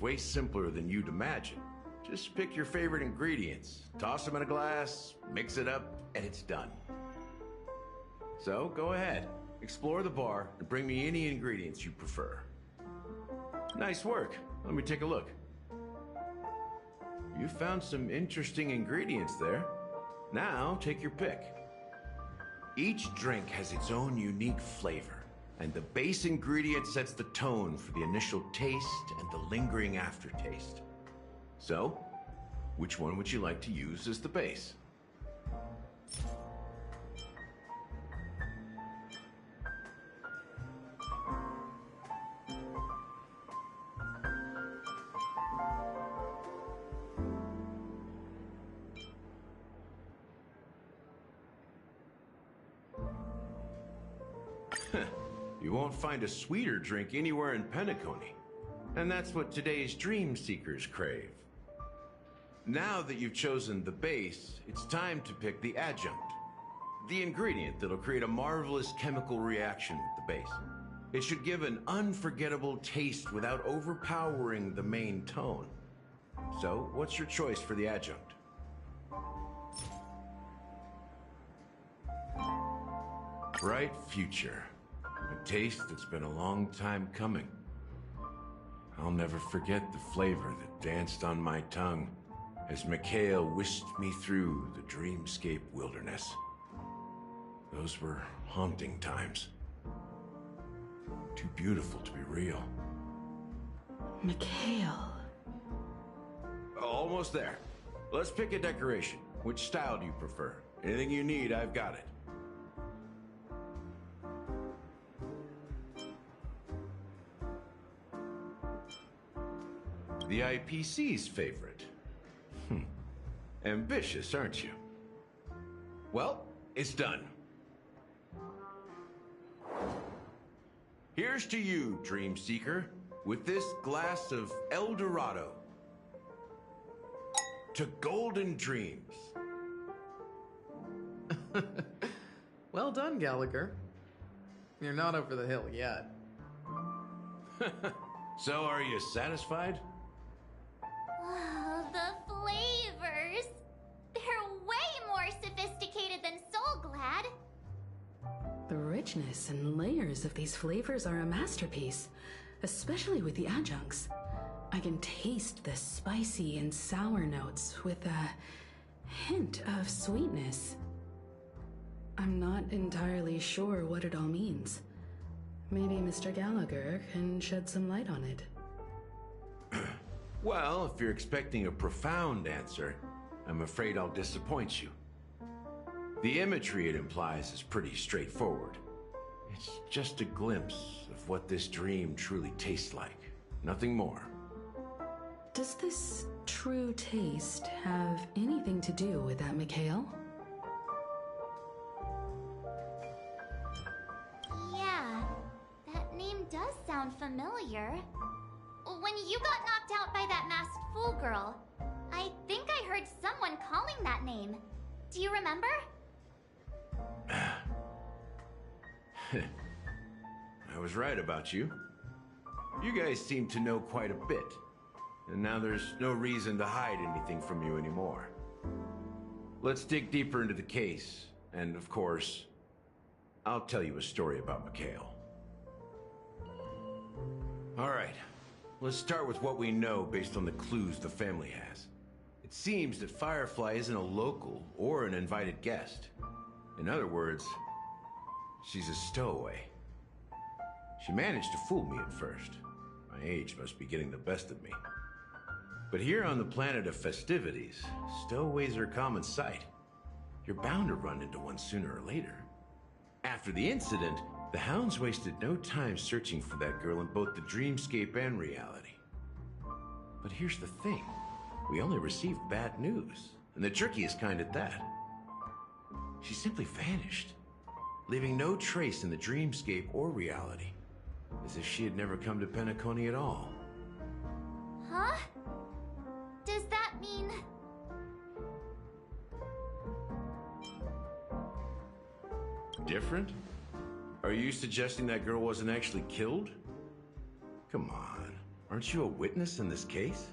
way simpler than you'd imagine. Just pick your favorite ingredients, toss them in a glass, mix it up, and it's done. So go ahead, explore the bar, and bring me any ingredients you prefer. Nice work. Let me take a look. You found some interesting ingredients there. Now take your pick. Each drink has its own unique flavor, and the base ingredient sets the tone for the initial taste and the lingering aftertaste. So, which one would you like to use as the base? You won't find a sweeter drink anywhere in Penacony. And that's what today's dream seekers crave. Now that you've chosen the base, it's time to pick the adjunct. The ingredient that'll create a marvelous chemical reaction with the base. It should give an unforgettable taste without overpowering the main tone. So, what's your choice for the adjunct? Bright future. A taste that's been a long time coming. I'll never forget the flavor that danced on my tongue as Mikhail whisked me through the dreamscape wilderness. Those were haunting times. Too beautiful to be real. Mikhail. Almost there. Let's pick a decoration. Which style do you prefer? Anything you need, I've got it. The IPC's favorite. Ambitious, aren't you? Well, it's done. Here's to you, Dream Seeker, with this glass of El Dorado. To golden dreams. Well done, Gallagher. You're not over the hill yet. So, are you satisfied? Oh, the flavors! They're way more sophisticated than Soul Glad. The richness and layers of these flavors are a masterpiece, especially with the adjuncts. I can taste the spicy and sour notes with a hint of sweetness. I'm not entirely sure what it all means. Maybe Mr. Gallagher can shed some light on it. Well, if you're expecting a profound answer, I'm afraid I'll disappoint you. The imagery it implies is pretty straightforward. It's just a glimpse of what this dream truly tastes like. Nothing more. Does this true taste have anything to do with that, Mikhail? Yeah, that name does sound familiar. When you got knocked out by that masked fool girl, I think I heard someone calling that name. Do you remember? I was right about you. You guys seem to know quite a bit. And now there's no reason to hide anything from you anymore. Let's dig deeper into the case. And of course, I'll tell you a story about Mikhail. All right. Let's start with what we know based on the clues the family has. It seems that Firefly isn't a local or an invited guest. In other words, she's a stowaway. She managed to fool me at first. My age must be getting the best of me. But here on the planet of festivities, stowaways are a common sight. You're bound to run into one sooner or later. After the incident, the hounds wasted no time searching for that girl in both the dreamscape and reality. But here's the thing. We only received bad news, and the trickiest kind at that. She simply vanished, leaving no trace in the dreamscape or reality, as if she had never come to Penacony at all. Huh? Does that mean... Different? Are you suggesting that girl wasn't actually killed? Come on. Aren't you a witness in this case?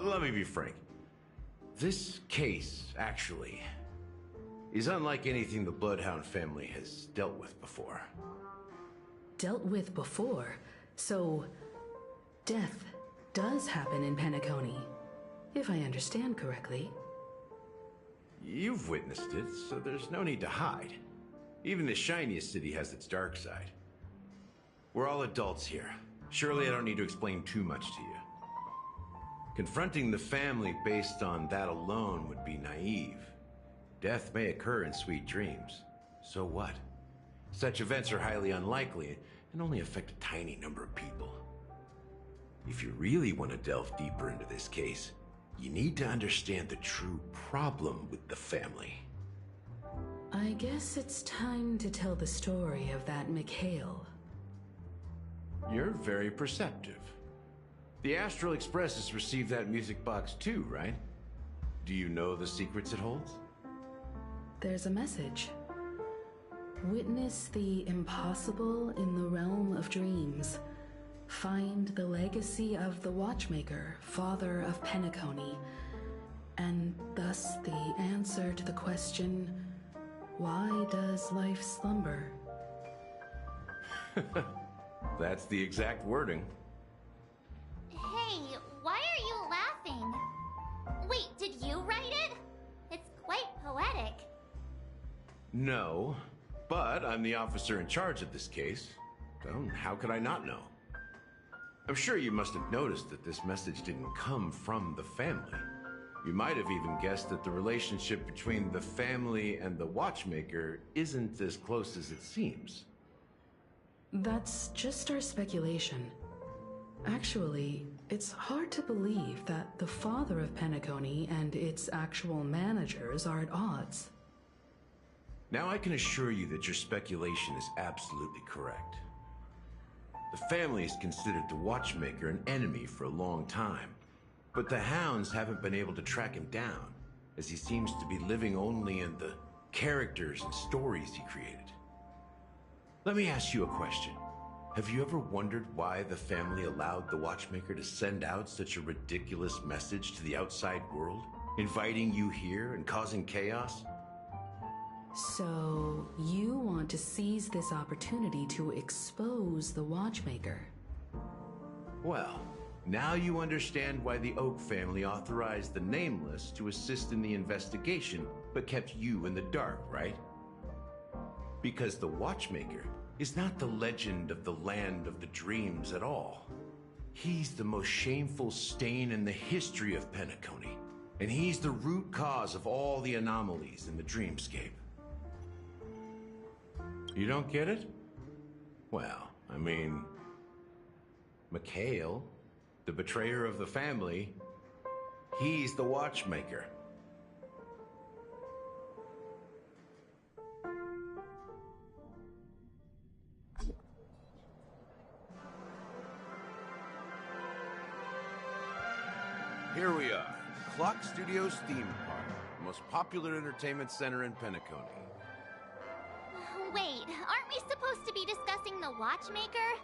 Let me be frank. This case, actually, is unlike anything the Bloodhound family has dealt with before. Dealt with before? So, death does happen in Penacony, if I understand correctly. You've witnessed it, so there's no need to hide. Even the shiniest city has its dark side. We're all adults here. Surely I don't need to explain too much to you. Confronting the family based on that alone would be naive. Death may occur in sweet dreams. So what? Such events are highly unlikely and only affect a tiny number of people. If you really want to delve deeper into this case, you need to understand the true problem with the family. I guess it's time to tell the story of that Mikhail. You're very perceptive. The Astral Express has received that music box too, right? Do you know the secrets it holds? There's a message. Witness the impossible in the realm of dreams. Find the legacy of the Watchmaker, father of Penacony, and thus the answer to the question, why does life slumber? That's the exact wording. Hey, why are you laughing? Wait, did you write it? It's quite poetic. No, but I'm the officer in charge of this case. So how could I not know? I'm sure you must have noticed that this message didn't come from the family. You might have even guessed that the relationship between the family and the Watchmaker isn't as close as it seems. That's just our speculation. Actually, it's hard to believe that the father of Penacony and its actual managers are at odds. Now I can assure you that your speculation is absolutely correct. The family has considered the Watchmaker an enemy for a long time, but the Hounds haven't been able to track him down, as he seems to be living only in the characters and stories he created. Let me ask you a question. Have you ever wondered why the family allowed the Watchmaker to send out such a ridiculous message to the outside world, inviting you here and causing chaos? So, you want to seize this opportunity to expose the Watchmaker? Well, now you understand why the Oak family authorized the Nameless to assist in the investigation, but kept you in the dark, right? Because the Watchmaker is not the legend of the land of the dreams at all. He's the most shameful stain in the history of Penacony, and he's the root cause of all the anomalies in the dreamscape. You don't get it? Well, I mean, Mikhail, the betrayer of the family, he's the Watchmaker. Here we are, Clock Studios theme park, the most popular entertainment center in Penacony. Wait, aren't we supposed to be discussing the Watchmaker?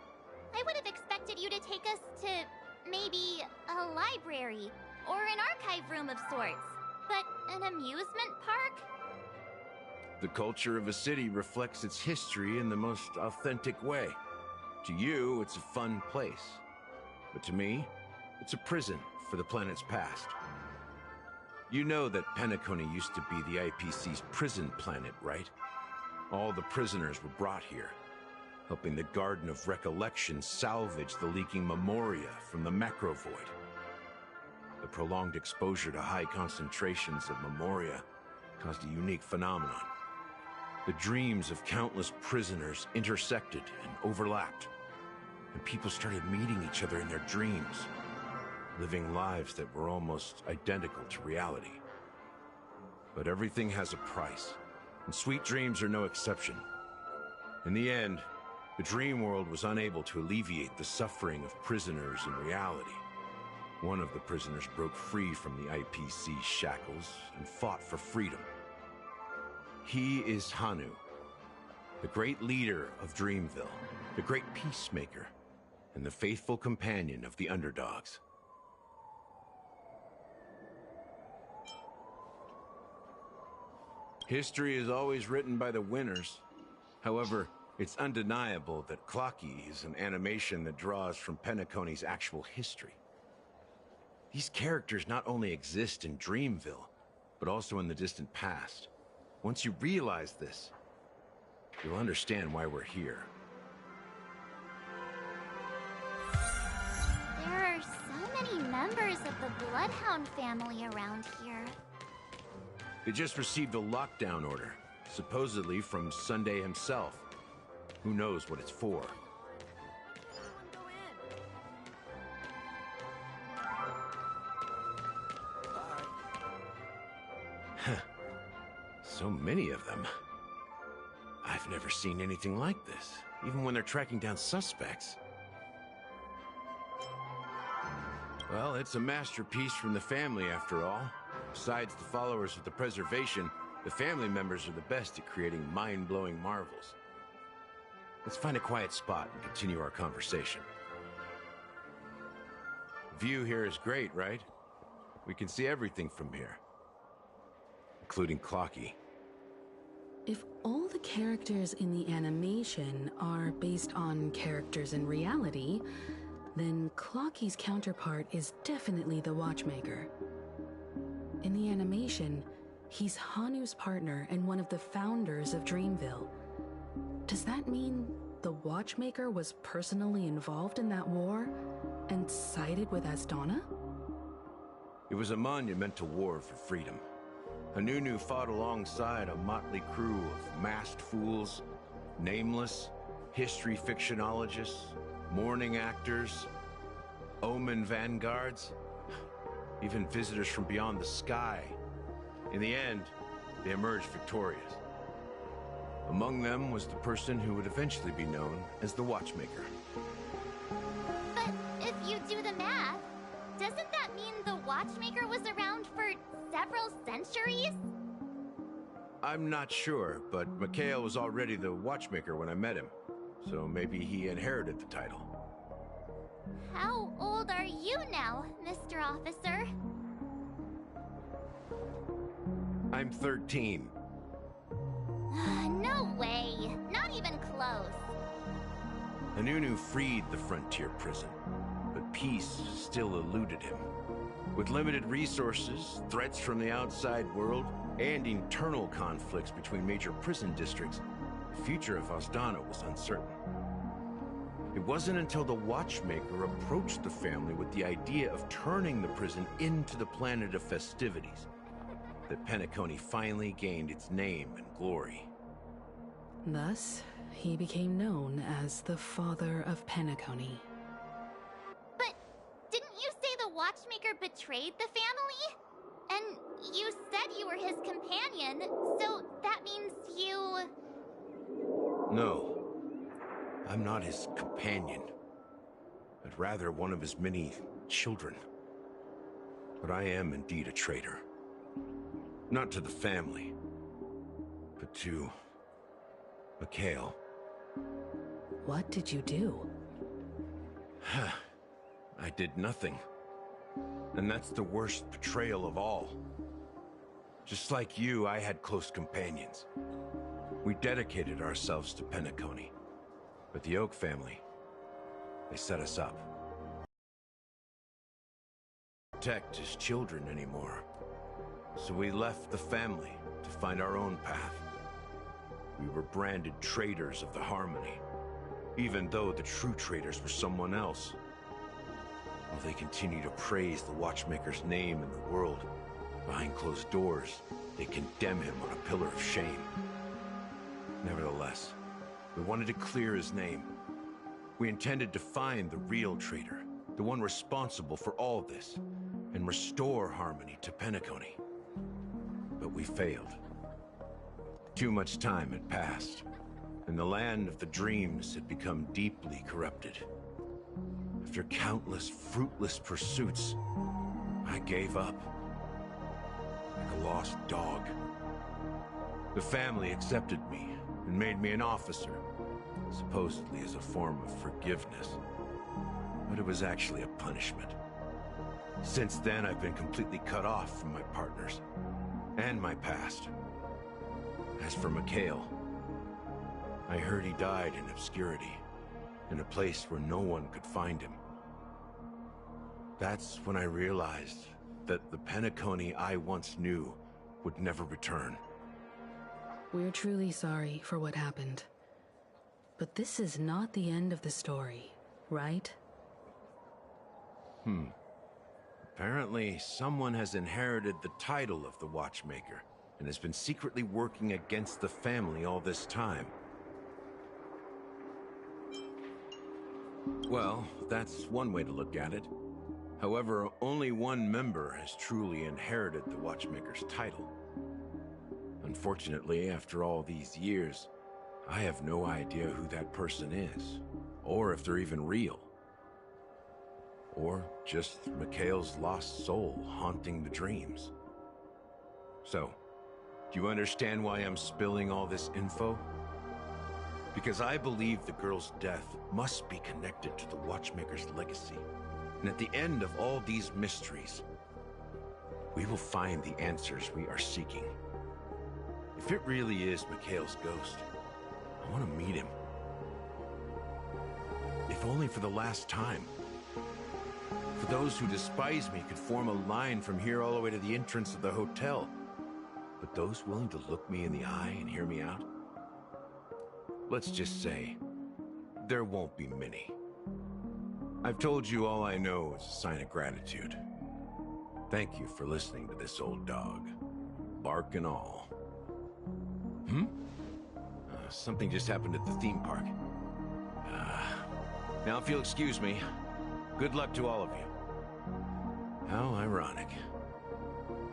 I would have expected you to take us to maybe a library or an archive room of sorts. But an amusement park? The culture of a city reflects its history in the most authentic way. To you, it's a fun place. But to me, it's a prison for the planet's past. You know that Penacony used to be the IPC's prison planet, right? All the prisoners were brought here, helping the Garden of Recollection salvage the leaking memoria from the macrovoid. The prolonged exposure to high concentrations of memoria caused a unique phenomenon. The dreams of countless prisoners intersected and overlapped, and people started meeting each other in their dreams, living lives that were almost identical to reality. But everything has a price, and sweet dreams are no exception. In the end, the dream world was unable to alleviate the suffering of prisoners in reality. One of the prisoners broke free from the IPC's shackles and fought for freedom. He is Hanu, the great leader of Dreamville, the great peacemaker, and the faithful companion of the underdogs. History is always written by the winners. However, it's undeniable that Clocky is an animation that draws from Penacony's actual history. These characters not only exist in Dreamville, but also in the distant past. Once you realize this, you'll understand why we're here. There are so many members of the Bloodhound family around here. They just received a lockdown order, supposedly from Sunday himself. Who knows what it's for? So many of them. I've never seen anything like this, even when they're tracking down suspects. Well, it's a masterpiece from the family, after all. Besides the followers of the preservation, the family members are the best at creating mind-blowing marvels. Let's find a quiet spot and continue our conversation. The view here is great, right? We can see everything from here, including Clocky. If all the characters in the animation are based on characters in reality, then Clocky's counterpart is definitely the Watchmaker. In the animation, he's Hanu's partner and one of the founders of Dreamville. Does that mean the Watchmaker was personally involved in that war and sided with Asdana? It was a monumental war for freedom. Hanunu fought alongside a motley crew of masked fools, nameless, history fictionologists, mourning actors, omen vanguards, even visitors from beyond the sky. In the end, they emerged victorious. Among them was the person who would eventually be known as the Watchmaker. But if you do the math, doesn't that mean the Watchmaker was around for several centuries? I'm not sure, but Mikhail was already the Watchmaker when I met him, so maybe he inherited the title. How old are you now, Mr. Officer? I'm 13. No way. Not even close. Hanunu freed the frontier prison, but peace still eluded him. With limited resources, threats from the outside world, and internal conflicts between major prison districts, the future of Asdana was uncertain. It wasn't until the Watchmaker approached the family with the idea of turning the prison into the planet of festivities that Penacony finally gained its name and glory. Thus, he became known as the Father of Penacony. But didn't you say the Watchmaker betrayed the family? And you said you were his companion, so that means you... No, I'm not his companion, but rather one of his many children. But I am indeed a traitor. Not to the family, but to Mikhail. What did you do? I did nothing. And that's the worst betrayal of all. Just like you, I had close companions. We dedicated ourselves to Penacony. But the Oak family, they set us up. Protect his children anymore. So we left the family to find our own path. We were branded traitors of the Harmony, even though the true traitors were someone else. While they continue to praise the Watchmaker's name in the world, behind closed doors, they condemn him on a pillar of shame. Nevertheless, we wanted to clear his name. We intended to find the real traitor, the one responsible for all this, and restore harmony to Penacony. But we failed. Too much time had passed, and the land of the dreams had become deeply corrupted. After countless fruitless pursuits, I gave up. Like a lost dog. The family accepted me and made me an officer, supposedly as a form of forgiveness. but it was actually a punishment. Since then, I've been completely cut off from my partners and my past. As for Mikhail, I heard he died in obscurity, in a place where no one could find him. That's when I realized that the Penacony I once knew would never return. We're truly sorry for what happened. But this is not the end of the story, right? Apparently, someone has inherited the title of the Watchmaker and has been secretly working against the family all this time. Well, that's one way to look at it. However, only one member has truly inherited the Watchmaker's title. Unfortunately, after all these years, I have no idea who that person is, or if they're even real. Or just Mikhail's lost soul haunting the dreams. So, do you understand why I'm spilling all this info? Because I believe the girl's death must be connected to the Watchmaker's legacy. And at the end of all these mysteries, we will find the answers we are seeking. If it really is Mikhail's ghost, I want to meet him. If only for the last time. For those who despise me could form a line from here all the way to the entrance of the hotel. But those willing to look me in the eye and hear me out? Let's just say, there won't be many. I've told you all I know is a sign of gratitude. Thank you for listening to this old dog. Bark and all. Something just happened at the theme park. Now if you'll excuse me, good luck to all of you. How ironic.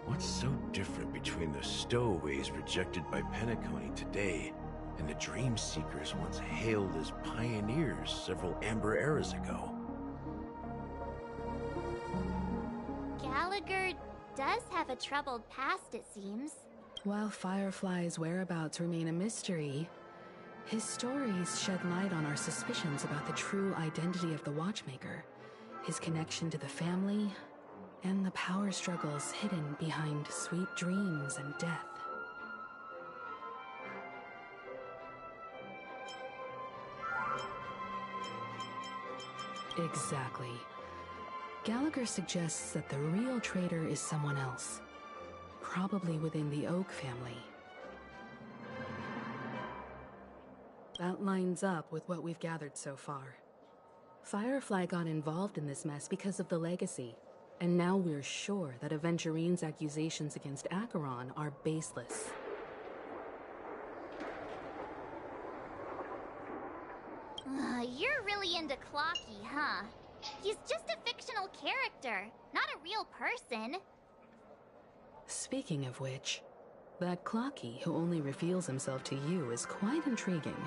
What's so different between the stowaways rejected by Penacony today and the dream seekers once hailed as pioneers several amber eras ago? Gallagher does have a troubled past, it seems. While Firefly's whereabouts remain a mystery, his stories shed light on our suspicions about the true identity of the Watchmaker, his connection to the family, and the power struggles hidden behind sweet dreams and death. Exactly. Gallagher suggests that the real traitor is someone else, probably within the Oak family. That lines up with what we've gathered so far. Firefly got involved in this mess because of the legacy, and now we're sure that Aventurine's accusations against Acheron are baseless. You're really into Clocky, huh? He's just a fictional character, not a real person. Speaking of which, that Clocky who only reveals himself to you is quite intriguing.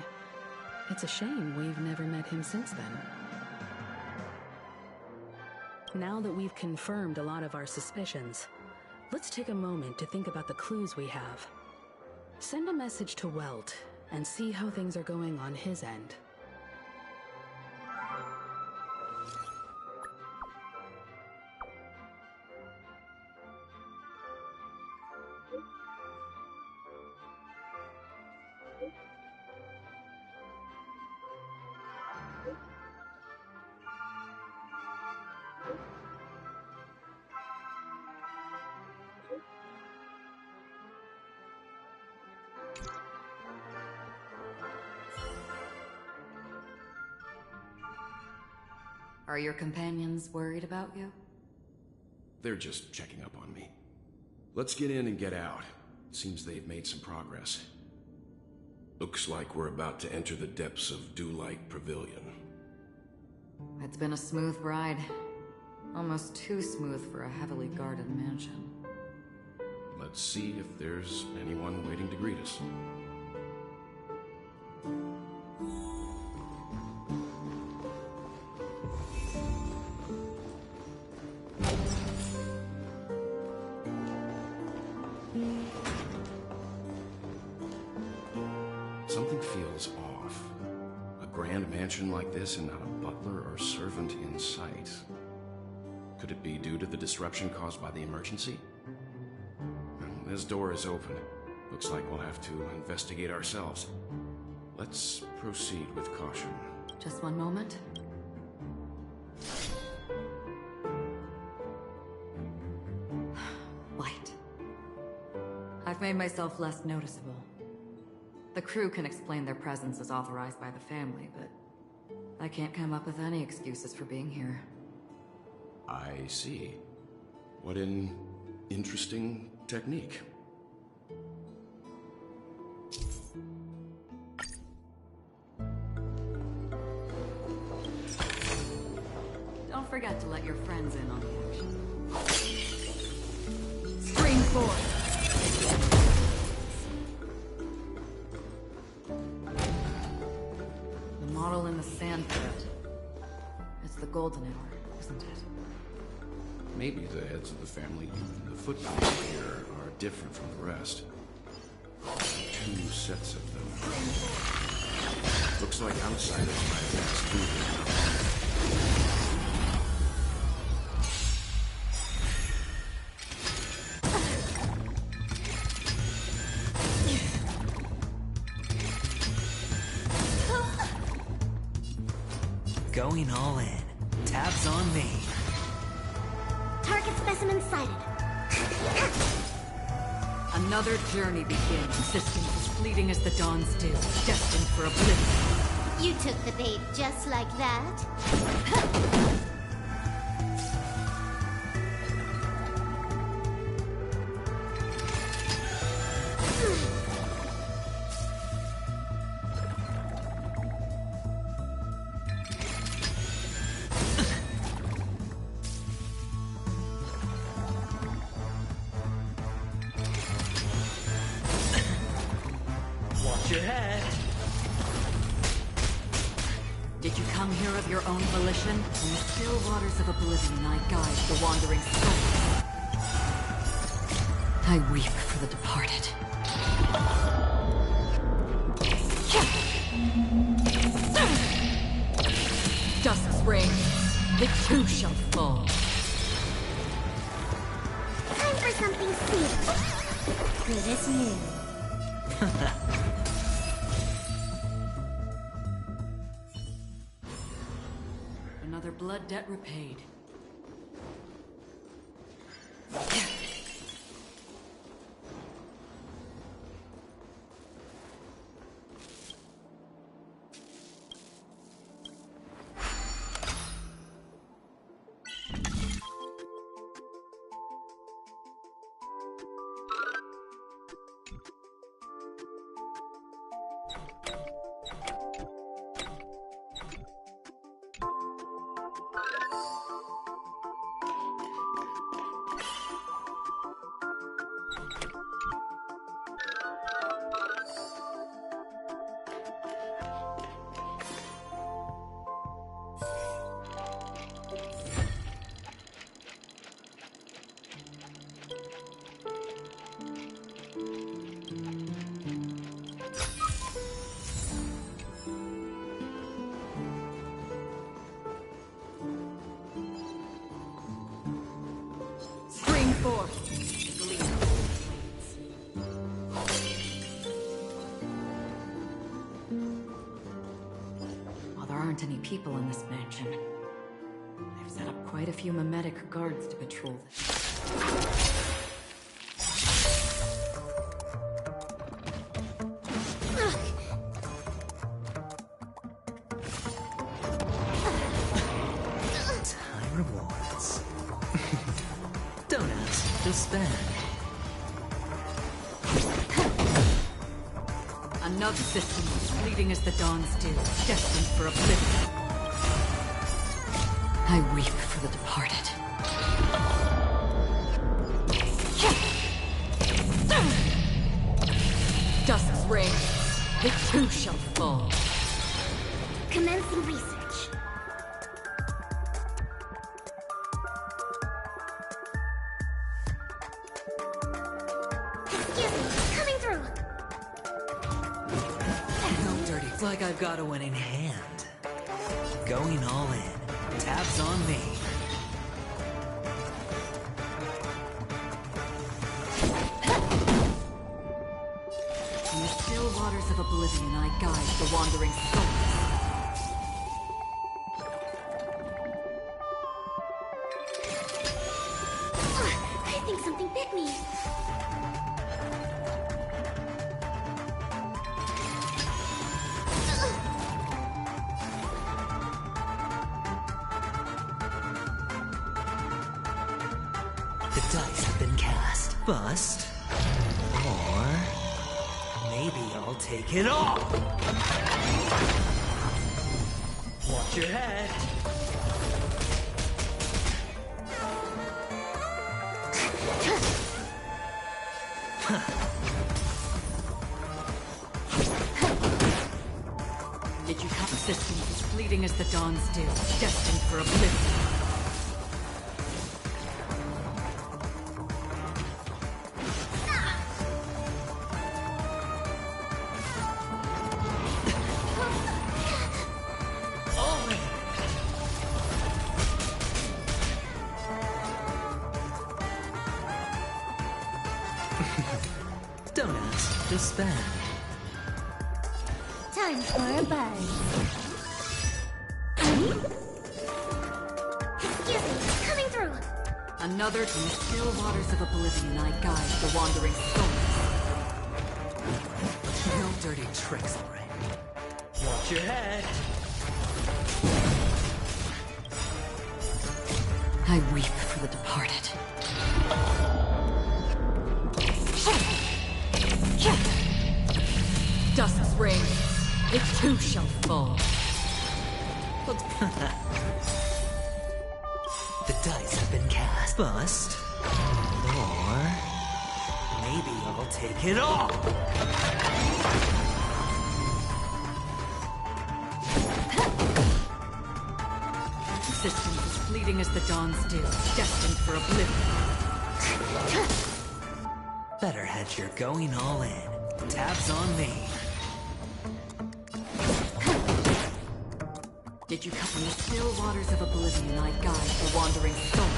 It's a shame we've never met him since then. Now that we've confirmed a lot of our suspicions, let's take a moment to think about the clues we have. Send a message to Welt and see how things are going on his end. Are your companions worried about you? They're just checking up on me. Let's get in and get out. Seems they've made some progress. Looks like we're about to enter the depths of Dew-like Pavilion. It's been a smooth ride. Almost too smooth for a heavily guarded mansion. Let's see if there's anyone waiting to greet us. Something feels off. A grand mansion like this and not a butler or servant in sight? Could it be due to the disruption caused by the emergency? This door is open. Looks like we'll have to investigate ourselves. Let's proceed with caution. Just one moment. Light. I've made myself less noticeable. The crew can explain their presence as authorized by the family, but I can't come up with any excuses for being here. I see. What an interesting technique. Don't forget to let your friends in on the action. Scream forth! The model in the sand pit. It's the golden hour, isn't it? Maybe the heads of the family using the footprints here are different from the rest. 2 sets of them. Looks like outsiders might have been excluded. Going all in. Tabs on me. Target specimen sighted. Another journey begins. Systems as fleeting as the dawn's dew, destined for oblivion. You took the bait just like that. Watch your head. Did you come here of your own volition? In the still waters of oblivion, I guide the wandering soul. I weep for the departed. Dusk's reign, it too shall fall. Time for something sweet. Good as new. Another blood debt repaid. Spring forth. Gleam. While there aren't any people in this mansion, I've set up quite a few mimetic guards to patrol this. Time rewards. Don't ask, just spend. Another system as fleeting as the dawn's dew, destined for oblivion. I weep for the departed. Dusk's reign, it too shall fall. Commencing research. Excuse me, coming through. No dirty Looks like I've got a winning hand. Going all in. Tabs on me. In the still waters of oblivion, I guide the wandering souls. I think something bit me. The dice have been cast. Bust. Or maybe I'll take it all. Watch your head. Did you have systems as fleeting as the dawn's dew, destined for oblivion? Don't ask, just spend. Time for a buzz. Excuse me, coming through. Another to the still waters of oblivion, I guide the wandering souls. No dirty tricks, alright. Watch your head. I weep for the departed. Dusk's reign, it too shall fall. The dice have been cast. Bust. Or maybe I'll take it all. Systems as fleeting as the dawn's dew, destined for oblivion. Better hedge your going all in. Tabs on me. Did you come from the still waters of oblivion, I guide the wandering souls.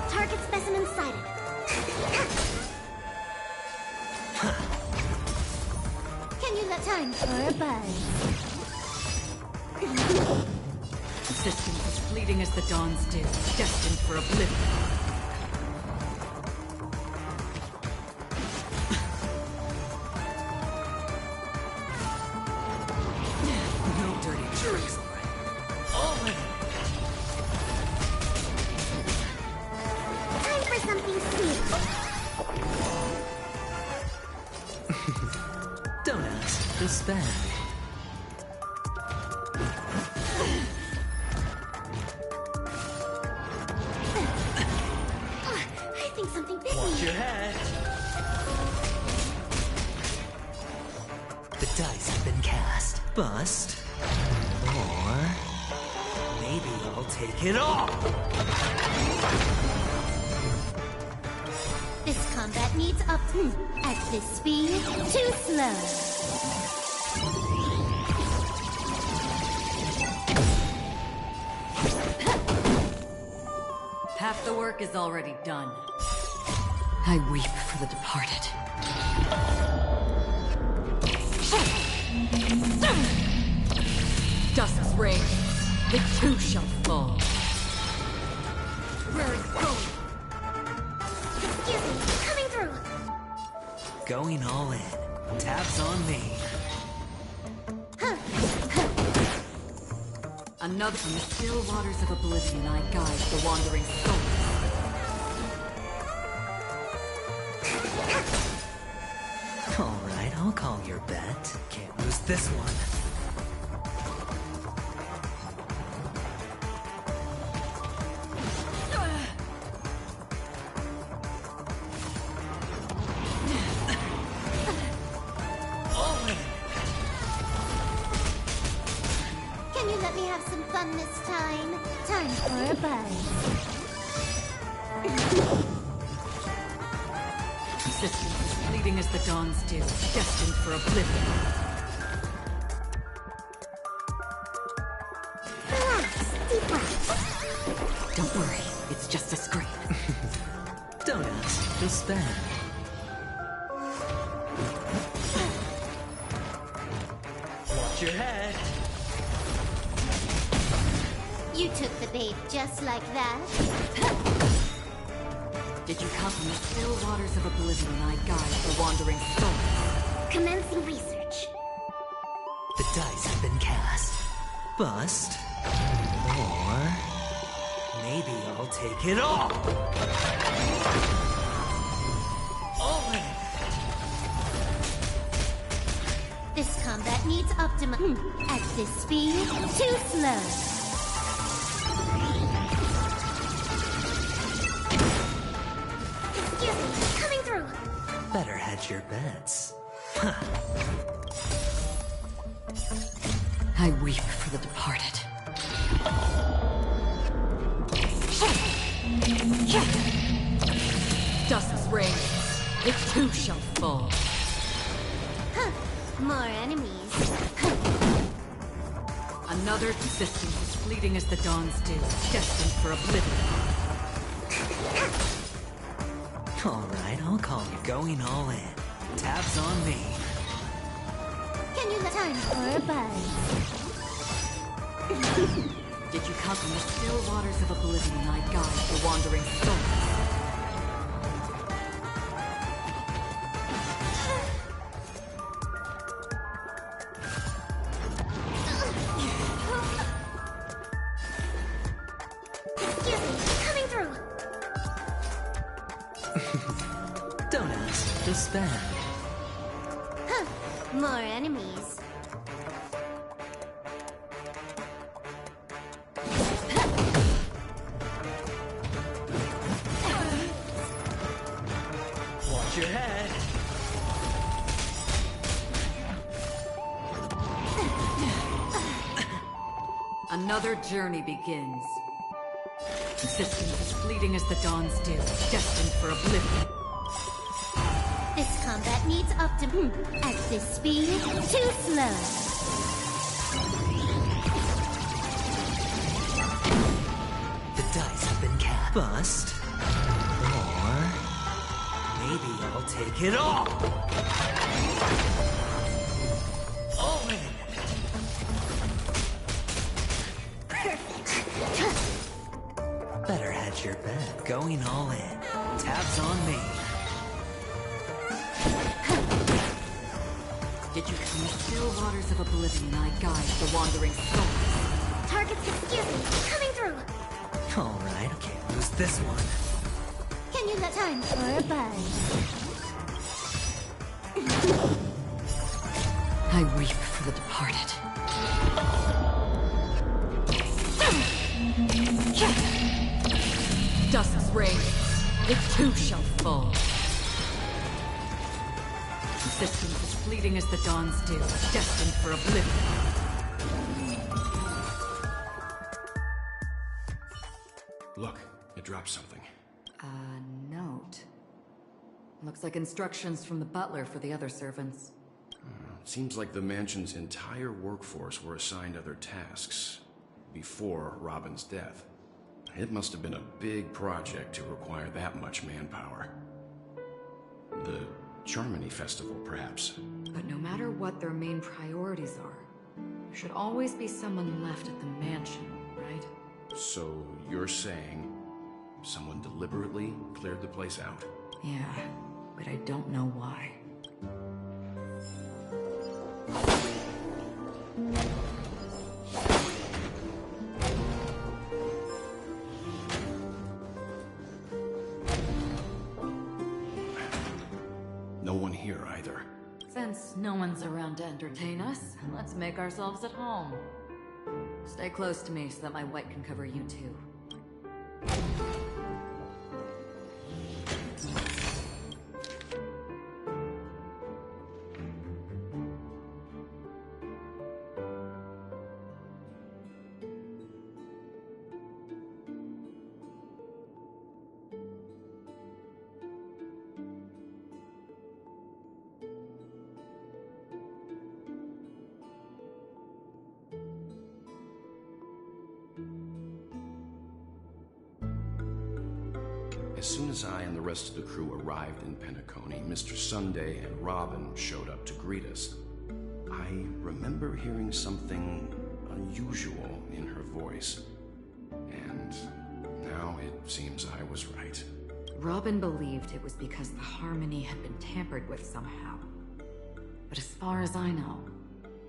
Target specimen sighted. Can you let time for a buzz? Systems as fleeting as the dawn's dew, destined for oblivion. No dirty tricks, alright. All in. Time for something sweet. Don't ask, just spend. I think something bit Watch me. your head. The dice have been cast. Bust. Or maybe I'll take it all. This combat needs up. At this speed, too slow. Half the work is already done. I weep for the departed. Dusk's reign, it too shall fall. Where are you going? Excuse me, coming through. Going all in. Tabs on me. Another from the still waters of oblivion, I guide the wandering souls. Alright, I'll call your bet. Can't lose this one. Can you let me have some fun this time? Time for a buzz. Systems as fleeting as the dawn's dew, destined for oblivion. Don't worry, it's just a scrape. Don't ask, just spend. Watch your head. You took the bait just like that. Did you come from the still waters of oblivion I guide the wandering soul? Commencing research. The dice have been cast. Bust. Or... maybe I'll take it all! All in! This combat needs optimum. At this speed, too slow. Excuse me, coming through. Better hedge your bets. I weep for the departed. Dusk's reign, it too shall fall. More enemies. Another existence as fleeting as the dawn's dew, destined for oblivion. Alright, I'll call you going all in. Tabs on me. Can you let time for a buzz? Did you come from the still waters of oblivion I guide the wandering soul? Excuse me, coming through. Don't ask, just spend. More enemies. Watch your head. Another journey begins. Existence as fleeting as the dawn's dew, destined for oblivion. This combat needs optimum. At this speed, too slow. The dice have been cast. Bust. Or... maybe I'll take it all! All in! Better hedge your bet. Going all in. Tabs on me. Did you come the still waters of oblivion I guide the wandering soul? Targets, excuse me, coming through. Alright, can't lose this one. Can you let time for a buzz? I weep for the departed. Dusk's reign, it too shall fall. Existence as fleeting as the dawn's dew, destined for oblivion. Look, it dropped something. A note. Looks like instructions from the butler for the other servants. Seems like the mansion's entire workforce were assigned other tasks before Robin's death. It must have been a big project to require that much manpower. The Charmony Festival, perhaps. But no matter what their main priorities are, there should always be someone left at the mansion, right? So you're saying someone deliberately cleared the place out? Yeah, but I don't know why. No one here either. Since no one's around to entertain us, let's make ourselves at home. Stay close to me so that my white can cover you too. as soon as I and the rest of the crew arrived in Penacony, Mr. Sunday and Robin showed up to greet us. I remember hearing something unusual in her voice. And now it seems I was right. Robin believed it was because the harmony had been tampered with somehow. But as far as I know,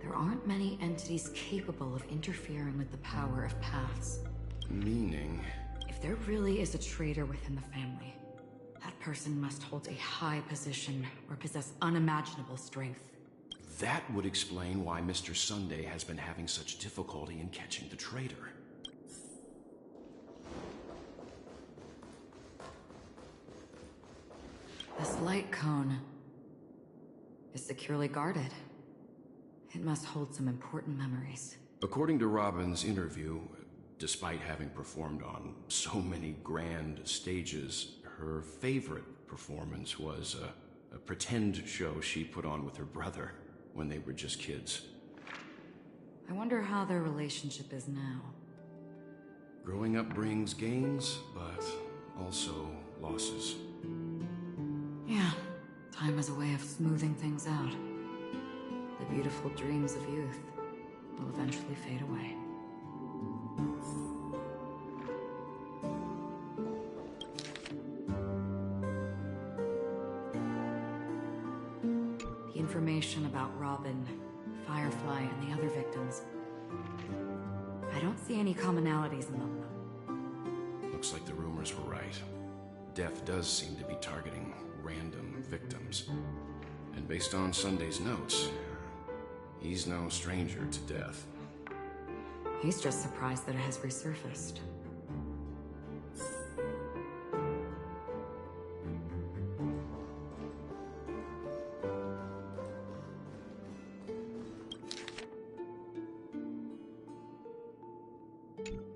there aren't many entities capable of interfering with the power of paths. Meaning? If there really is a traitor within the family, that person must hold a high position or possess unimaginable strength. That would explain why Mr. Sunday has been having such difficulty in catching the traitor. This light cone is securely guarded. It must hold some important memories. According to Robin's interview, despite having performed on so many grand stages, her favorite performance was a pretend show she put on with her brother when they were just kids. I wonder how their relationship is now. Growing up brings gains, but also losses. Yeah, time is a way of smoothing things out. The beautiful dreams of youth will eventually fade away. The information about Robin, Firefly, and the other victims. I don't see any commonalities among them. Looks like the rumors were right. Death does seem to be targeting random victims. And based on Sunday's notes, he's no stranger to death. He's just surprised that it has resurfaced.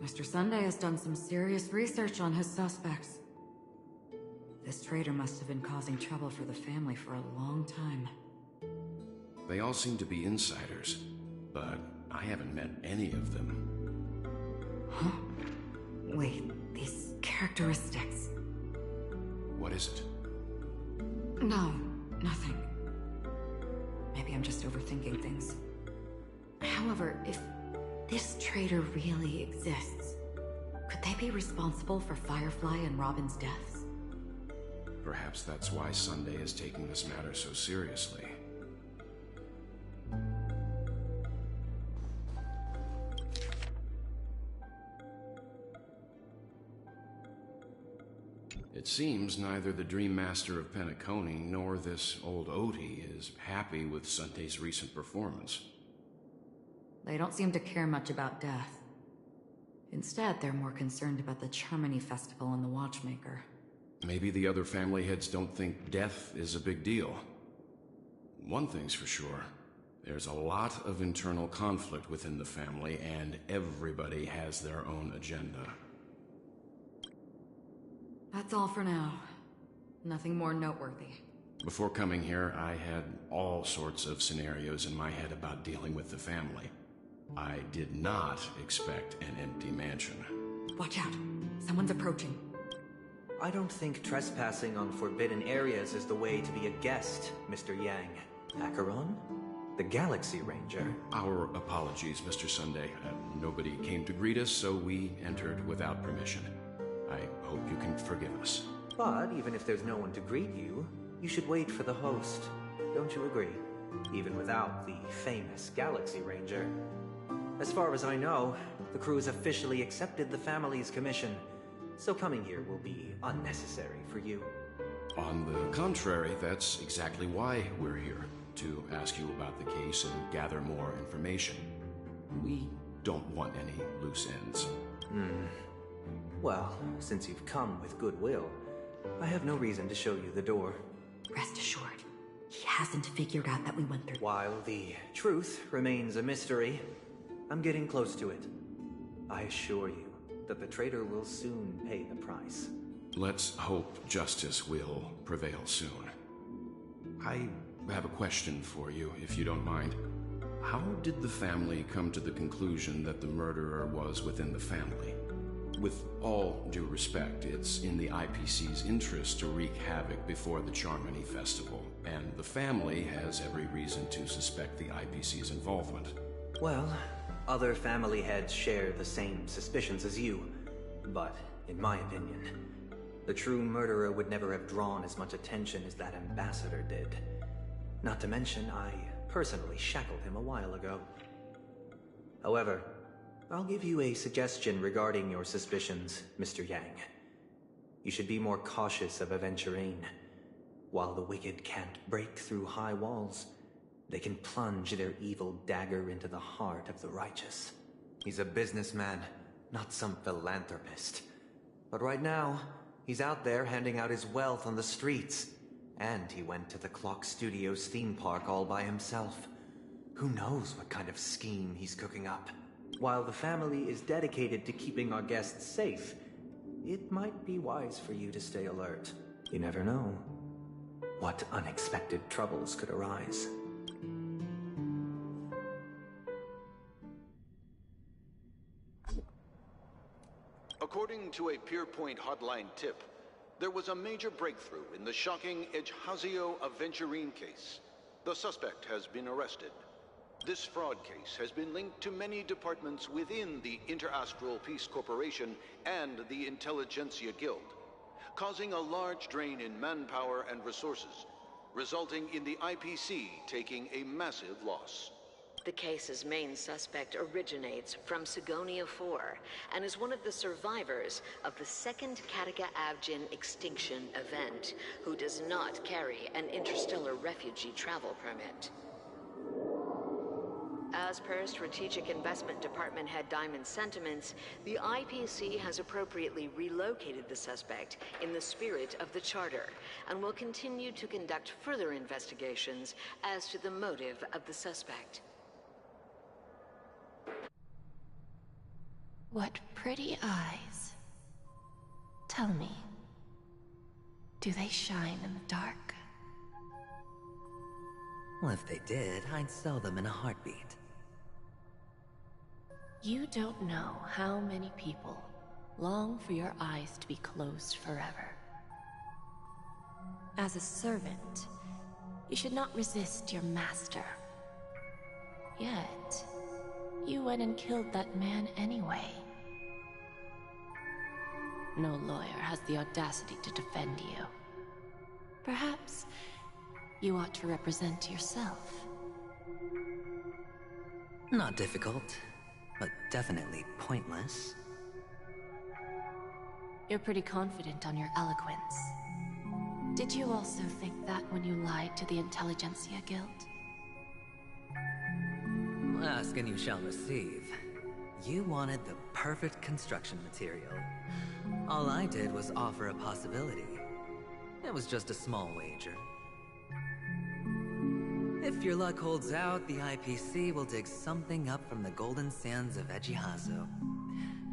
Mr. Sunday has done some serious research on his suspects. This traitor must have been causing trouble for the family for a long time. They all seem to be insiders, but I haven't met any of them. Huh? Wait, these characteristics... What is it? No, nothing. Maybe I'm just overthinking things. However, if this traitor really exists, could they be responsible for Firefly and Robin's deaths? Perhaps that's why Sunday is taking this matter so seriously. It seems neither the Dream Master of Penacony nor this old Odie is happy with Sunday's recent performance. They don't seem to care much about death. Instead, they're more concerned about the Charmony Festival and the Watchmaker. Maybe the other family heads don't think death is a big deal. One thing's for sure. There's a lot of internal conflict within the family, and everybody has their own agenda. That's all for now. Nothing more noteworthy. Before coming here, I had all sorts of scenarios in my head about dealing with the family. I did not expect an empty mansion. Watch out. Someone's approaching. I don't think trespassing on forbidden areas is the way to be a guest, Mr. Yang. Acheron? The Galaxy Ranger. Our apologies, Mr. Sunday. Nobody came to greet us, so we entered without permission. I hope you can forgive us. But even if there's no one to greet you, you should wait for the host. Don't you agree? Even without the famous Galaxy Ranger. As far as I know, the crew has officially accepted the family's commission, so coming here will be unnecessary for you. On the contrary, that's exactly why we're here, to ask you about the case and gather more information. We don't want any loose ends. Well, since you've come with goodwill, I have no reason to show you the door. Rest assured, he hasn't figured out that we went through. While the truth remains a mystery, I'm getting close to it. I assure you that the traitor will soon pay the price. Let's hope justice will prevail soon. I have a question for you, if you don't mind. How did the family come to the conclusion that the murderer was within the family? With all due respect, it's in the IPC's interest to wreak havoc before the Charmony Festival, and the family has every reason to suspect the IPC's involvement. Well, other family heads share the same suspicions as you, but in my opinion, the true murderer would never have drawn as much attention as that ambassador did. Not to mention, I personally shackled him a while ago. However, I'll give you a suggestion regarding your suspicions, Mr. Yang. You should be more cautious of Aventurine. While the wicked can't break through high walls, they can plunge their evil dagger into the heart of the righteous. He's a businessman, not some philanthropist. But right now, he's out there handing out his wealth on the streets. And he went to the Clock Studios theme park all by himself. Who knows what kind of scheme he's cooking up? While the family is dedicated to keeping our guests safe, it might be wise for you to stay alert. You never know what unexpected troubles could arise. According to a Pierpoint hotline tip, there was a major breakthrough in the shocking Ejhazio Aventurine case. The suspect has been arrested. This fraud case has been linked to many departments within the Interastral Peace Corporation and the Intelligentsia Guild, causing a large drain in manpower and resources, resulting in the IPC taking a massive loss. The case's main suspect originates from Sigonia 4 and is one of the survivors of the second Kataka Abjin extinction event, who does not carry an interstellar refugee travel permit. As per Strategic Investment Department Head Diamond's sentiments, the IPC has appropriately relocated the suspect in the spirit of the Charter, and will continue to conduct further investigations as to the motive of the suspect. What pretty eyes. Tell me, do they shine in the dark? Well, if they did, I'd sell them in a heartbeat. You don't know how many people long for your eyes to be closed forever. As a servant, you should not resist your master. Yet, you went and killed that man anyway. No lawyer has the audacity to defend you. Perhaps you ought to represent yourself. Not difficult, but definitely pointless. You're pretty confident on your eloquence. Did you also think that when you lied to the Intelligentsia Guild? Ask and you shall receive. You wanted the perfect construction material. All I did was offer a possibility. It was just a small wager. If your luck holds out, the IPC will dig something up from the golden sands of Ejhazio.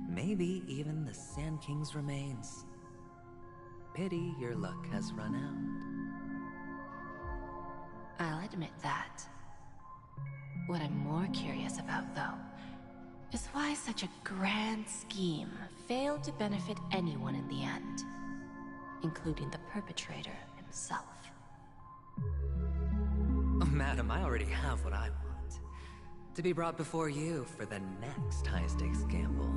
Maybe even the Sand King's remains. Pity your luck has run out. I'll admit that. What I'm more curious about, though, is why such a grand scheme failed to benefit anyone in the end, including the perpetrator himself. Oh, madam, I already have what I want. To be brought before you for the next high-stakes gamble.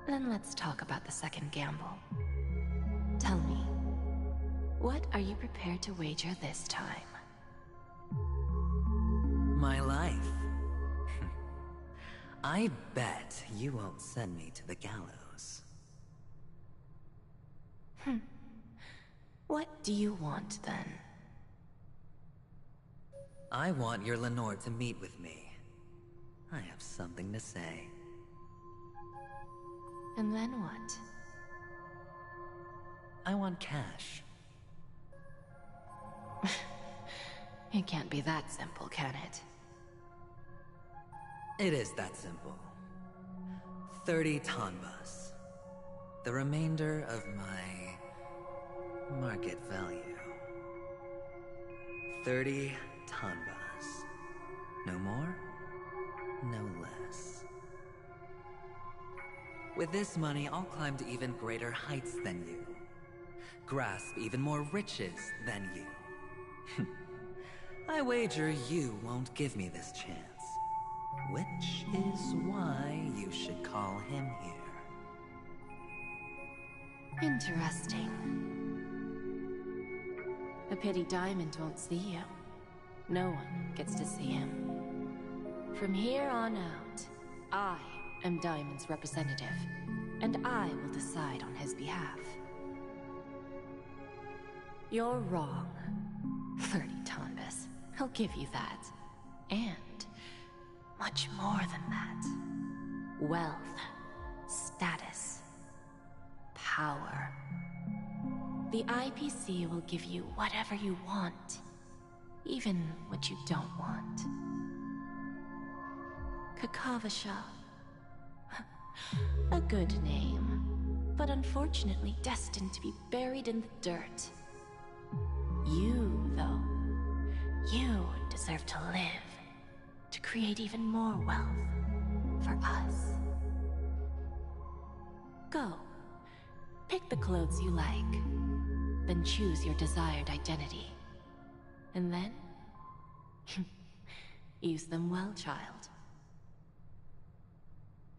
Then let's talk about the second gamble. Tell me, what are you prepared to wager this time? My life. I bet you won't send me to the gallows. What do you want, then? I want your Lenore to meet with me. I have something to say. And then what? I want cash. It can't be that simple, can it? It is that simple. 30 tanbas. The remainder of my market value. 30 tanbas. No more, no less. With this money, I'll climb to even greater heights than you. Grasp even more riches than you. I wager you won't give me this chance. Which is why you should call him here. Interesting. A pity Diamond won't see you. No one gets to see him. From here on out, I am Diamond's representative, and I will decide on his behalf. You're wrong, Flirty Tombus. I'll give you that. And much more than that. Wealth, status, power. The IPC will give you whatever you want, even what you don't want. Kakavasha. A good name, but unfortunately destined to be buried in the dirt. You, though, you deserve to live, to create even more wealth for us. Go. Pick the clothes you like, then choose your desired identity. And then, use them well, child.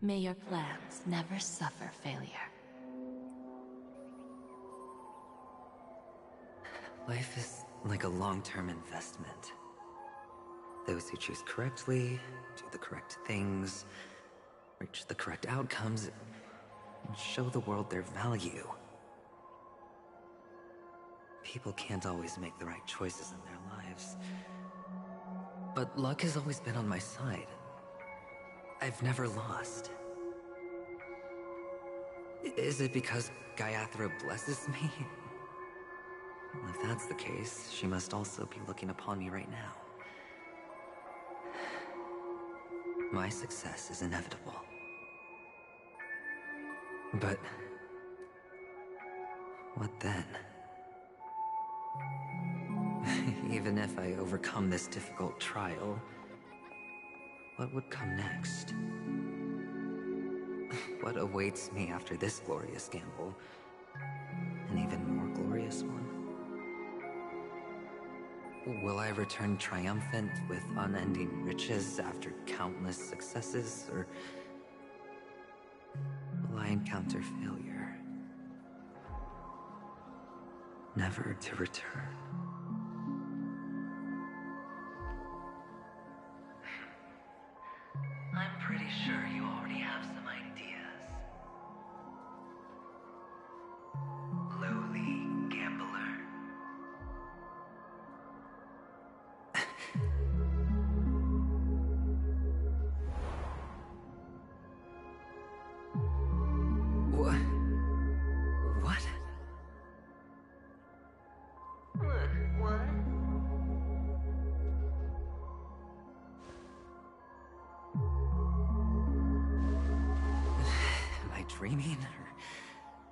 May your plans never suffer failure. Life is like a long-term investment. Those who choose correctly, do the correct things, reach the correct outcomes, and show the world their value. People can't always make the right choices in their lives. But luck has always been on my side. I've never lost. Is it because Gayathra blesses me? Well, if that's the case, she must also be looking upon me right now. My success is inevitable. But what then? Even if I overcome this difficult trial, what would come next? What awaits me after this glorious gamble? An even more glorious one? Will I return triumphant with unending riches after countless successes, or will I encounter failure, never to return? I'm pretty sure you already have some ideas. Lowly gambler. What? What? What? Am I dreaming, or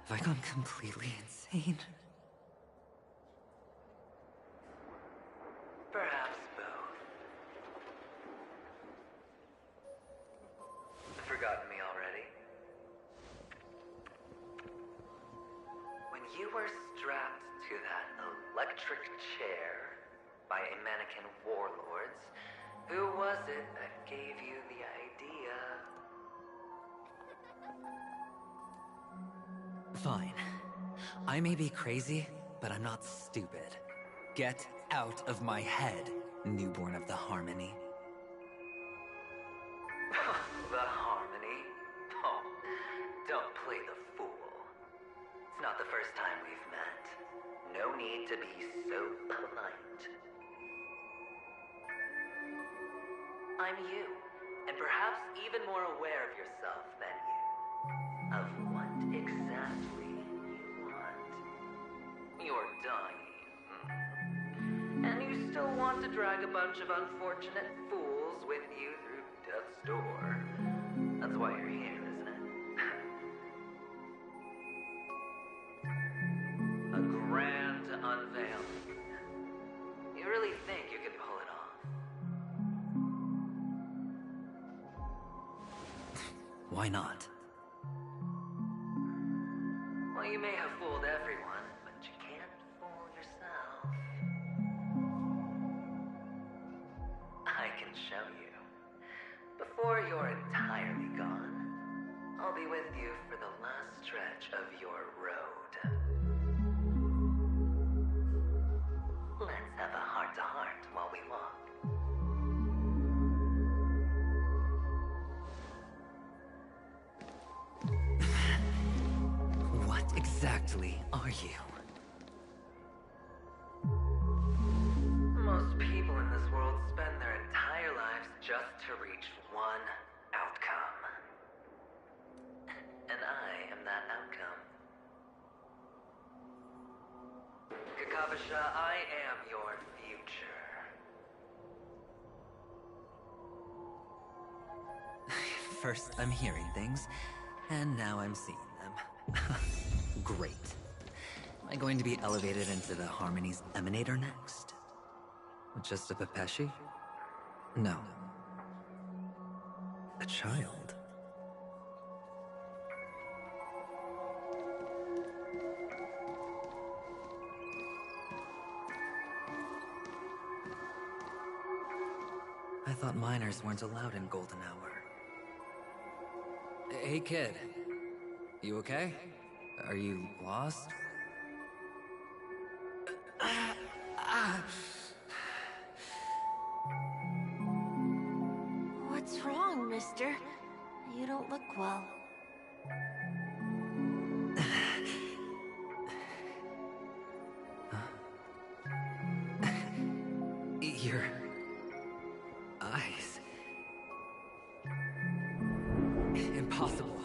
have I gone completely insane? Perhaps both. Forgotten me already? When you were strapped to that electric chair by a mannequin warlords, who was it that gave you the idea? Fine. I may be crazy, but I'm not stupid. Get out of my head, newborn of the Harmony. The Harmony? Oh, don't play the fool. It's not the first time we've met. No need to be so polite. I'm you, and perhaps even more aware of yourself than you. Of what exactly you want. You're dying. And you still want to drag a bunch of unfortunate fools with you through death's door. That's why you're here, isn't it? A grand unveiling. You really think you can pull it off? Why not? can show you. Before you're entirely gone, I'll be with you for the last stretch of your road. Let's have a heart-to-heart while we walk. What exactly are you? Most people in this world spend their entire lives just to reach one outcome. And I am that outcome. Kakavasha, I am your future. First, I'm hearing things, and now I'm seeing them. Great. Am I going to be elevated into the Harmony's Emanator next? Just a Pepeshi? No. A child. I thought minors weren't allowed in Golden Hour. Hey kid, you okay? Are you lost? What's wrong, mister? You don't look well. Your eyes. Impossible.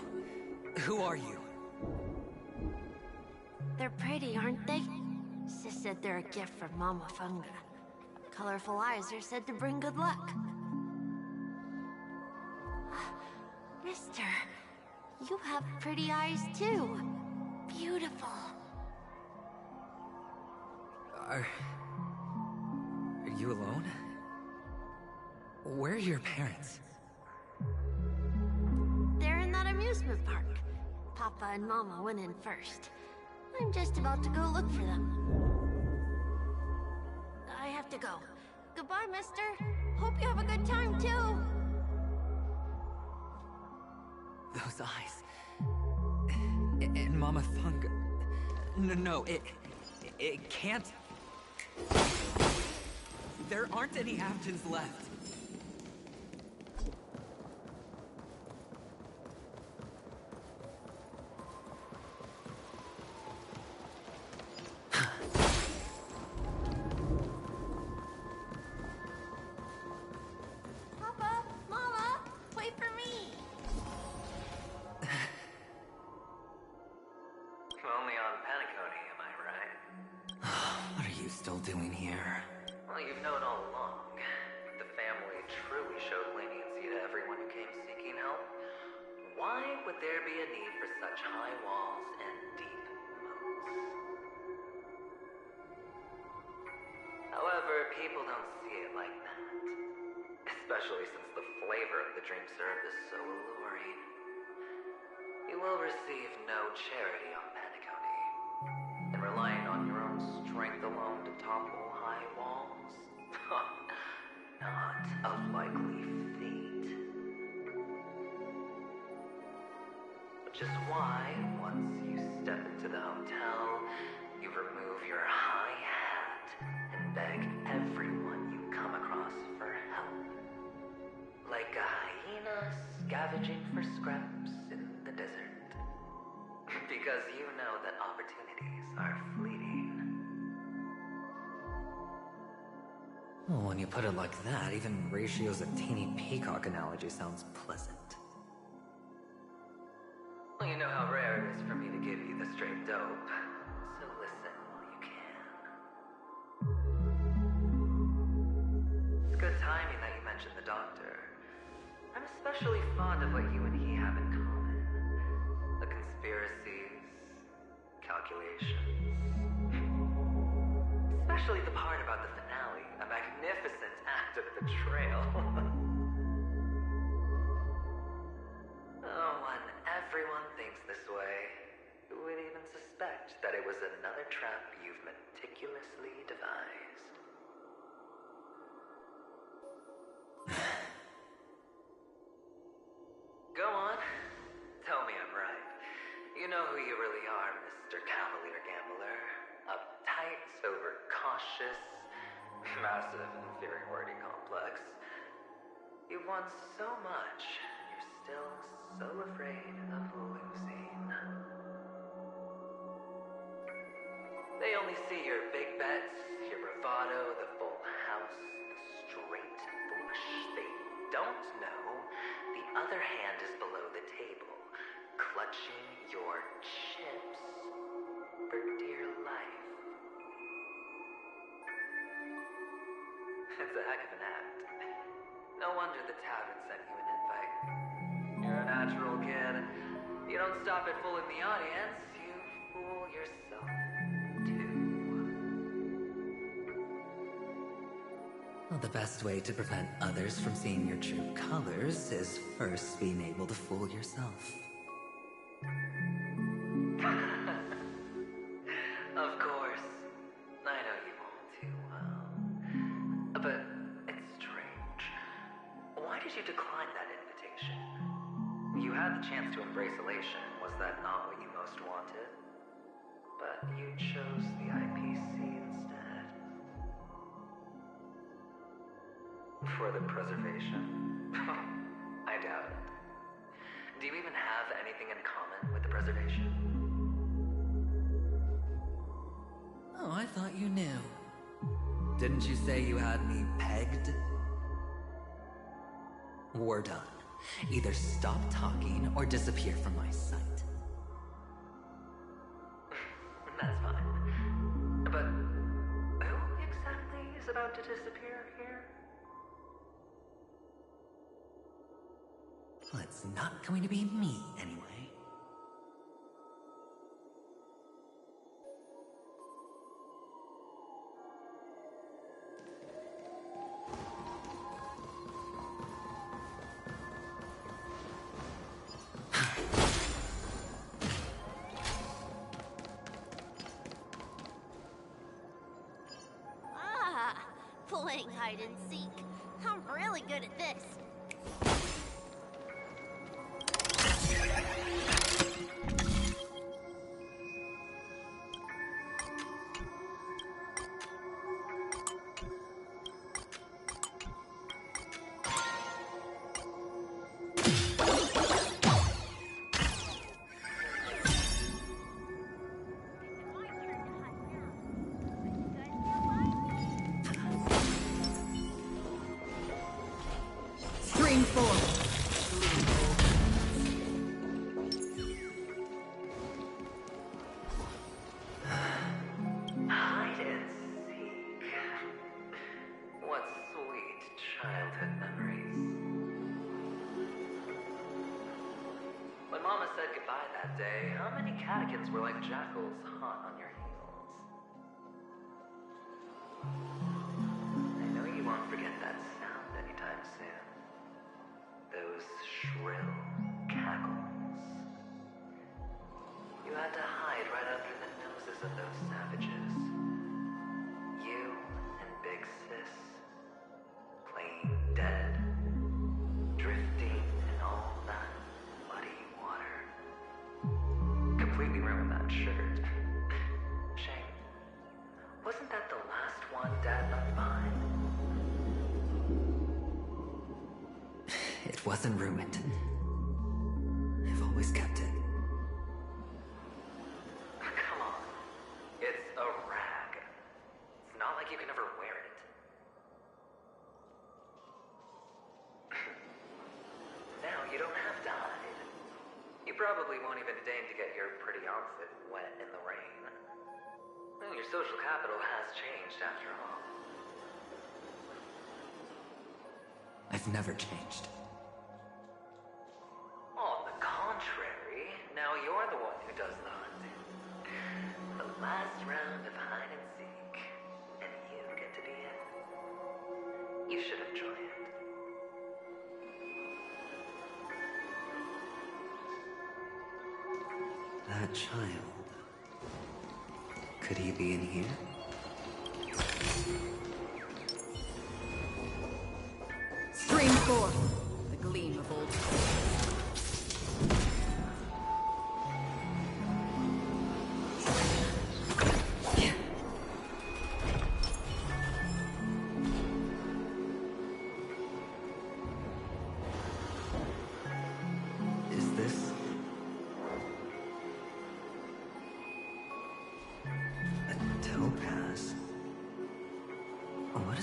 Who are you? They're pretty, aren't they? Sis said they're a gift from Mama Funga. Colorful eyes are said to bring good luck. Mister, you have pretty eyes too. Beautiful. Are you alone? Where are your parents? They're in that amusement park. Papa and Mama went in first. I'm just about to go look for them. I have to go. Goodbye, mister. Hope you have a good time, too. Those eyes. And Mama Funga. No, it can't. There aren't any Aftons left. Papa, Mama, wait for me. Only on Paniconi, am I right? What are you still doing here? Well, you've known all along. The family truly showed leniency to everyone who came seeking help. Why would there be a need for such high walls and deep moats? However, people don't see it like that. Especially since the flavor of the drink served is so alluring. You will receive no charity on Paniconi. And relying on your own strength alone to topple high walls? Not a likely fate. Which is why, once you step into the hotel, you remove your high hat and beg everyone you come across for help. Like a hyena scavenging for scraps in the desert. Because you know that opportunities are fleeting. Well, when you put it like that, even Ratio's a teeny peacock analogy sounds pleasant. Well, you know how rare it is for me to give you the straight dope, so listen while you can. It's good timing that you mentioned the doctor. I'm especially fond of what you and he have in common. The conspiracies, calculations. Especially the part about the finale, a magnificent act of betrayal. Oh, when everyone thinks this way, who would even suspect that it was another trap you've meticulously devised? know who you really are, Mr. Cavalier Gambler. Uptight, overcautious, massive inferiority complex. You've won so much, you're still so afraid of losing. They only see your big bets, your bravado, the full house, the straight flush. They don't know the other hand is below the table, clutching your chips for dear life. It's a heck of an act. No wonder the tavern sent you an invite. You're a natural kid. You don't stop at fooling the audience, you fool yourself too. Well, the best way to prevent others from seeing your true colors is first being able to fool yourself. Of course. I know you all too well. But it's strange. Why did you decline that invitation? You had the chance to embrace elation. Was that not what you most wanted? But you chose the IPC instead. For the preservation? I doubt it. Do you even have anything in common with the preservation? Oh, I thought you knew. Didn't you say you had me pegged? We're done. Either stop talking or disappear from my sight. That's fine. But who exactly is about to disappear here? Well, it's not going to be me, anyway. Playing hide and seek. I'm really good at this. Catechins were like jackals hot on your heels. I know you won't forget that sound anytime soon. Those shrill cackles. You had to hide right under the noses of those savages. You and Big Sis, playing dead, drifting in all that muddy water. Completely ruined that shirt. Shame. Wasn't that the last one Dad left behind? It wasn't ruined. I've always kept it. Come on. It's a rag. It's not like you can ever wear it. Now you don't have to hide. You probably won't even deign to get your pretty outfit wet in the rain. Well, your social capital has changed after all. I've never changed. On the contrary, now you're the one who does the hunting. The last round of hide and seek, and you get to be it. You should enjoy it. That child. Could he be in here? Spring forth, the gleam of old.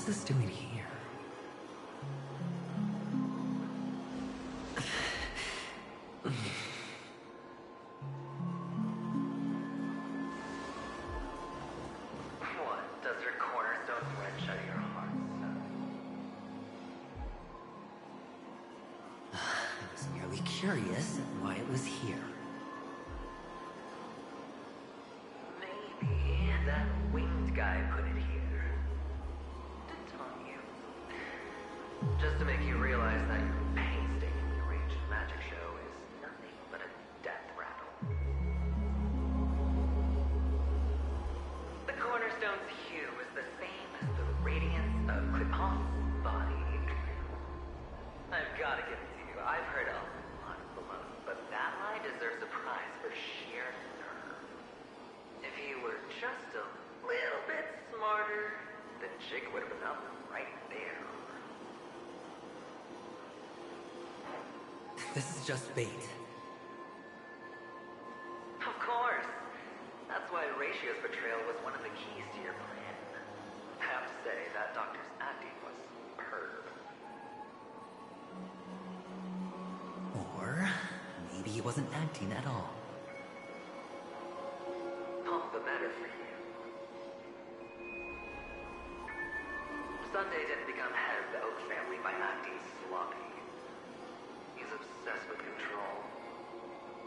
this doing here? What does your cornerstone wrench out of your heart, son? I was merely curious why it was here. Maybe that winged guy put it here to taunt you. Just to make you realize that your painstakingly arranged magic show is nothing but a death rattle. The cornerstone's hue is the same as the radiance of Cliphoff's body. I've gotta give it to you. I've heard a lot of baloney, but that lie deserves a prize for sheer nerve. If he were just a little bit smarter, the jig would have been up right there. This is just bait. Of course. That's why Ratio's betrayal was one of the keys to your plan. I have to say, that doctor's acting was superb. Or maybe he wasn't acting at all. All the better for you. Sunday didn't become head of the Oak family by acting sloppy. He's obsessed with control.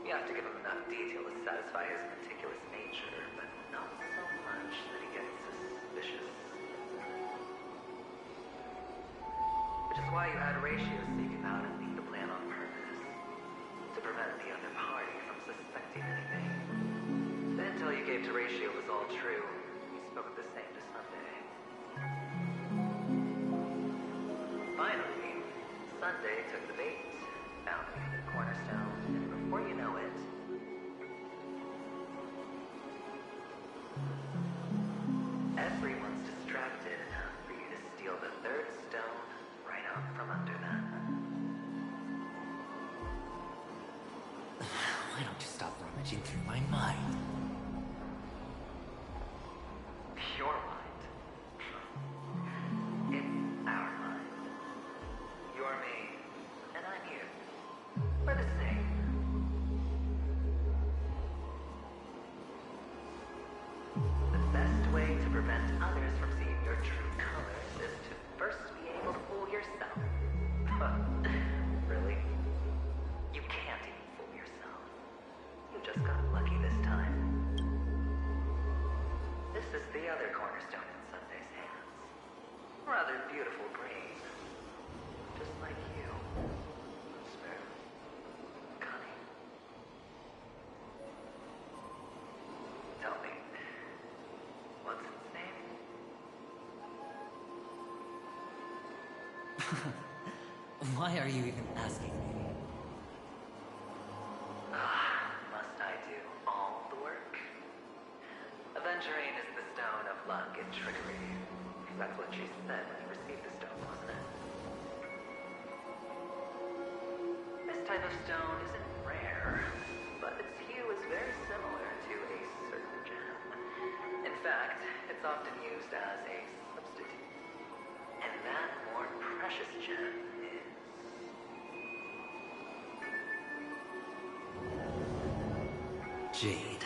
You have to give him enough detail to satisfy his meticulous nature, but not so much that he gets suspicious. Which is why you had Ratio seek him out and leak the plan on purpose. To prevent the other party from suspecting anything. The intel you gave to Ratio was all true. You spoke the same to Sunday. Finally, Sunday took the bait, found me in the cornerstone, and before you know it... everyone's distracted enough for you to steal the third stone right out from under them. Why don't you stop rummaging through my mind? Your mind. It's our mind. You're me, and I'm you. We're the same. The best way to prevent others from seeing your true colors is to first be able to fool yourself. Really? You can't even fool yourself. You just got lucky this time. This is the other cornerstone in Sunday's hands. Rather beautiful green. Just like you. Smooth. Cunning. Tell me, what's its name? Why are you even asking me? Must I do all the work? Aventurine is the stone of luck and trickery. That's what she said when you received the stone, wasn't it? This type of stone isn't rare, but its hue is very similar to a certain gem. In fact, it's often used as a substitute. And that more precious gem is... Jade.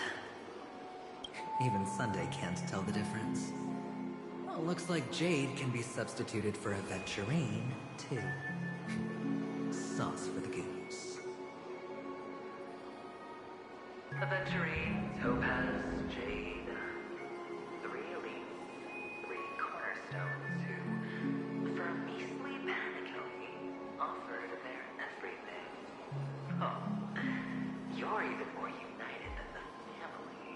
Even Sunday can't tell the difference. Well, looks like Jade can be substituted for Aventurine, too. Sauce for the goose. Aventurine, Topaz, Jade. 3 elites, 3 cornerstones who, for a measly penny, offered their everything. Oh, you're even more united than the family.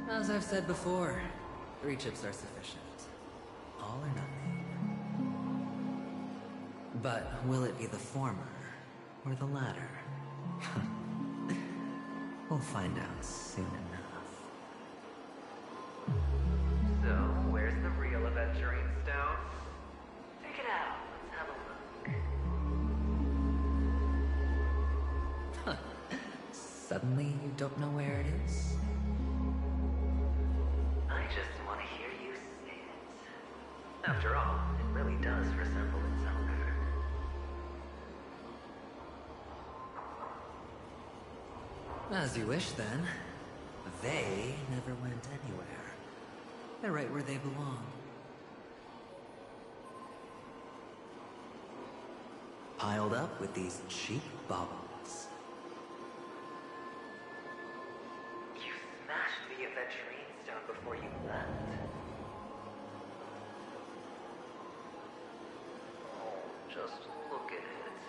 As I've said before, 3 chips are sufficient. All or nothing. But will it be the former or the latter? We'll find out soon enough. So, where's the real Aventurine stone? Take it out. Let's have a look. Suddenly you don't know where it is? I just want to hear After all, it really does resemble its owner. As you wish, then. They never went anywhere. They're right where they belong. Piled up with these cheap baubles. You smashed the Aventurine Stone before you left. Oh, just look at it.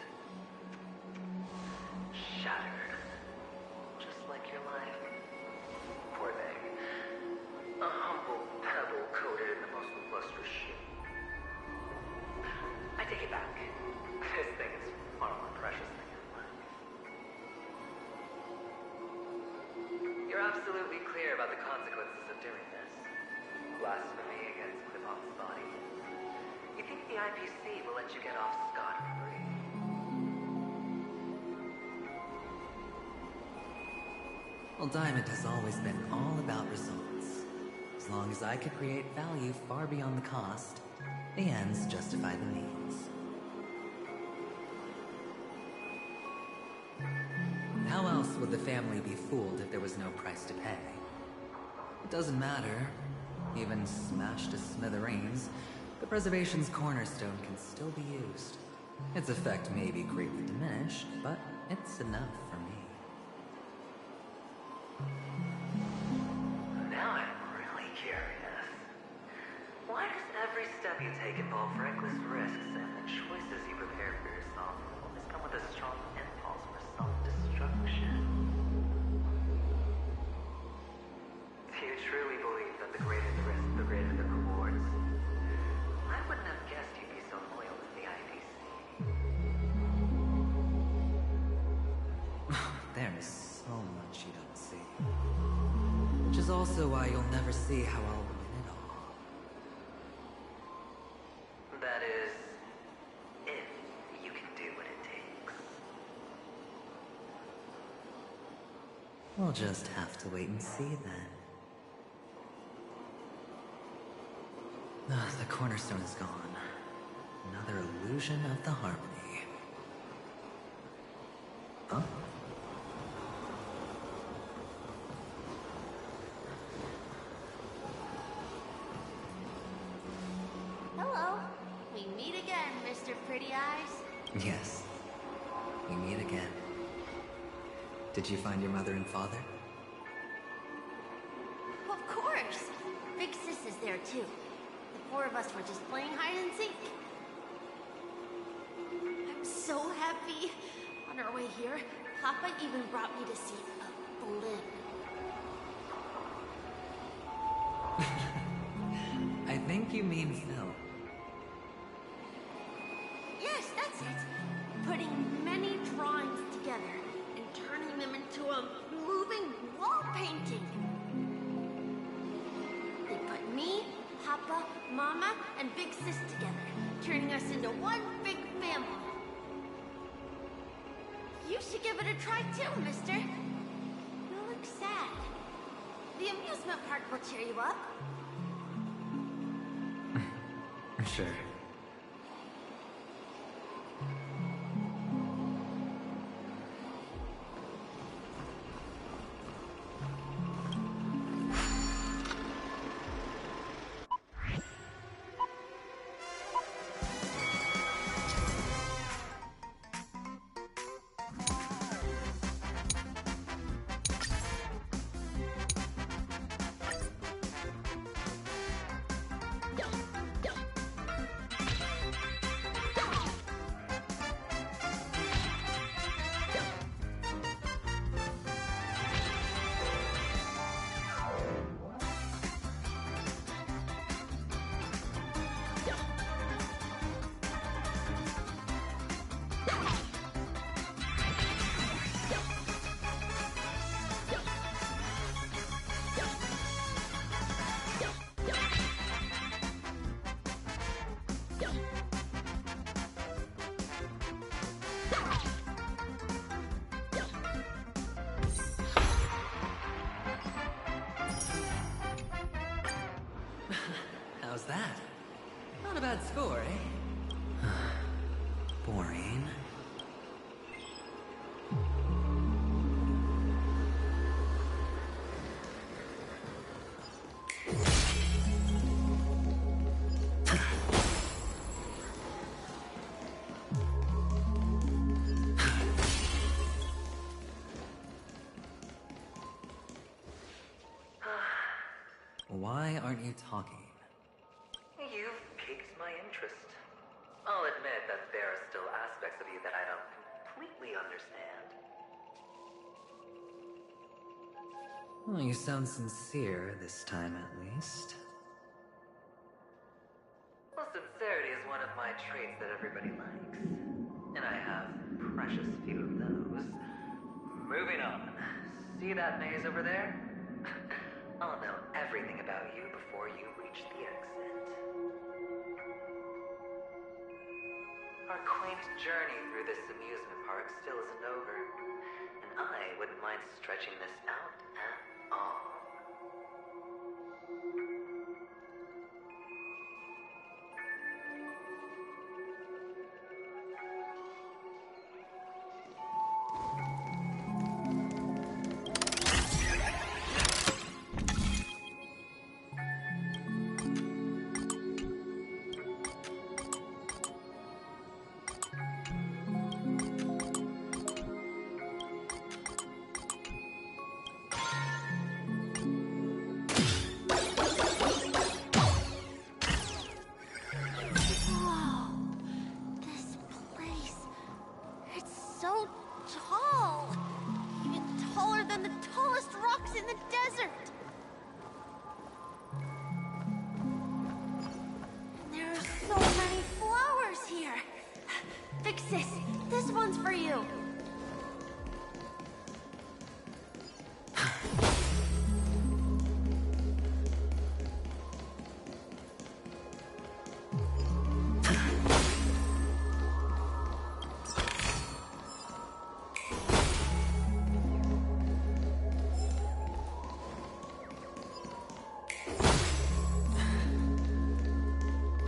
Shattered. Just like your life. Poor thing. A humble pebble coated in the most lustrous sheen. I take it back. This thing is far more precious than your life. You're absolutely clear about the consequences of doing this. Blasphemy against Clipot's body. You think the IPC will let you get off scot-free? Well, Diamond has always been all about results. As long as I could create value far beyond the cost, the ends justify the means. How else would the family be fooled if there was no price to pay? It doesn't matter. Even smashed to smithereens, the preservation's cornerstone can still be used. Its effect may be greatly diminished, but it's enough for me. Now I'm really curious. Why does every step you take involve reckless risks, and the choices you prepare for yourself always come with a strong impulse for self-destruction? Do you truly believe that the greater the risk, the greater the rewards? I wouldn't have guessed you'd be so loyal to the IPC. There is so much you don't see. Which is also why you'll never see how I'll win it all. That is, if you can do what it takes. We'll just have to wait and see then. The cornerstone is gone. Another illusion of the harmony. Huh? Hello. We meet again, Mr. Pretty Eyes. Yes. We meet again. Did you find your mother and father? Of course. Big Sis is there too. The four of us were just playing hide and seek. I'm so happy. On our way here, Papa even brought me to see a balloon. I think you mean Phil. Yes, that's it. Putting many drawings together and turning them into a moving wall painting. They put me, Papa, Mama, and Big Sis together, turning us into one big family. You should give it a try too, mister. You look sad. The amusement park will cheer you up. Sure. a bad score, eh? Boring. Why aren't you talking? You've piqued my interest. I'll admit that there are still aspects of you that I don't completely understand. Well, you sound sincere this time, at least. Well, sincerity is one of my traits that everybody likes. And I have precious few of those. Moving on. See that maze over there? I'll know everything about you before you reach the exit. Our quaint journey through this amusement park still isn't over, and I wouldn't mind stretching this out at all. This one's for you.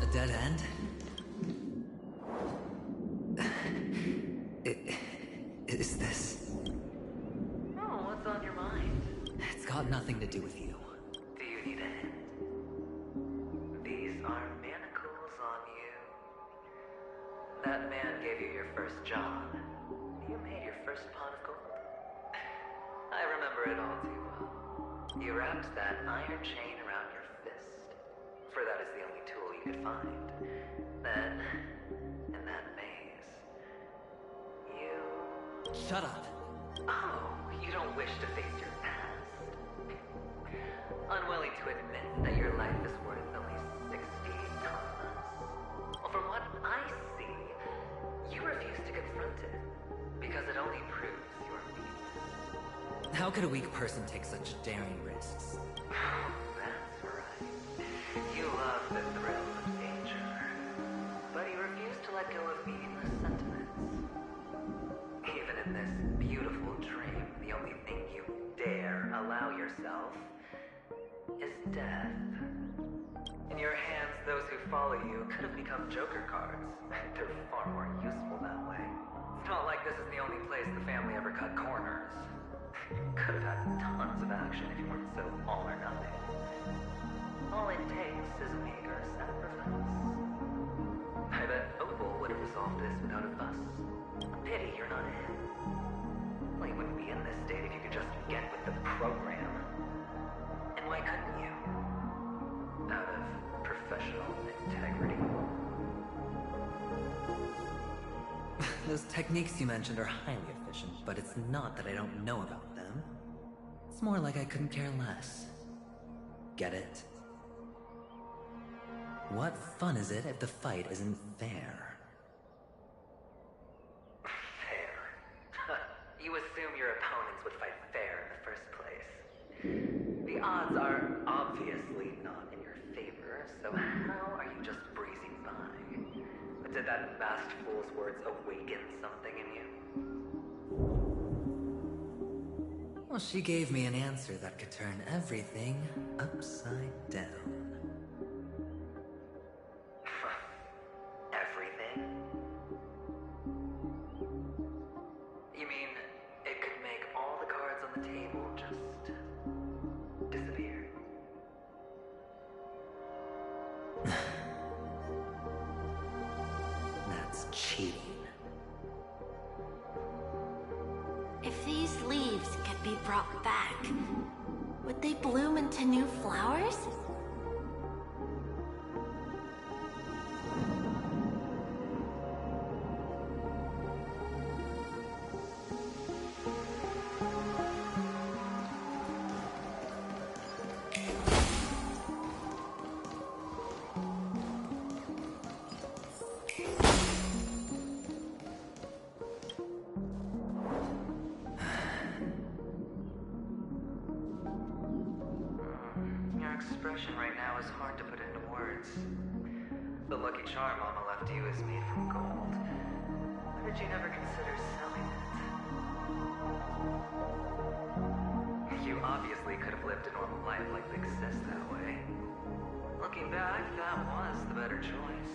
A dead end? Is this... Oh, what's on your mind? It's got nothing to do with you. Do you need a hint? These are manacles on you. That man gave you your first job. You made your first pot of gold. I remember it all too well. You wrapped that iron chain around your fist, for that is the only tool you could find. Then, in that maze, you... Shut up. Oh, you don't wish to face your past? Unwilling to admit that your life is worth only 60 tons. Well, from what I see, you refuse to confront it, because it only proves your weakness. How could a weak person take such daring risks? That's right. You love the thrill of danger, but you refuse to let go of meaningless sentiments. Even in this beautiful dream, the only thing you dare allow yourself is death. In your hands, those who follow you could have become Joker cards. They're far more useful that way. It's not like this is the only place the family ever cut corners. You could have had tons of action if you weren't so all or nothing. All it takes is a meager sacrifice. I bet Opal would have resolved this without a fuss. Pity you're not in. Well, you wouldn't be in this state if you could just get with the program. And why couldn't you? Out of professional integrity. Those techniques you mentioned are highly efficient, but it's not that I don't know about them. It's more like I couldn't care less. Get it? What fun is it if the fight isn't fair? Fair? You assume your opponents would fight fair in the first place. The odds are obviously not in your favor, so how are you just breezing by? Did that masked fool's words awaken something in you? Well, she gave me an answer that could turn everything upside down. as cheating. If these leaves could be brought back, would they bloom into new flowers? Your expression right now is hard to put into words. The lucky charm Mama left you is made from gold. Why did you never consider selling it? You obviously could have lived a normal life like Big Sis that way. Looking back, that was the better choice.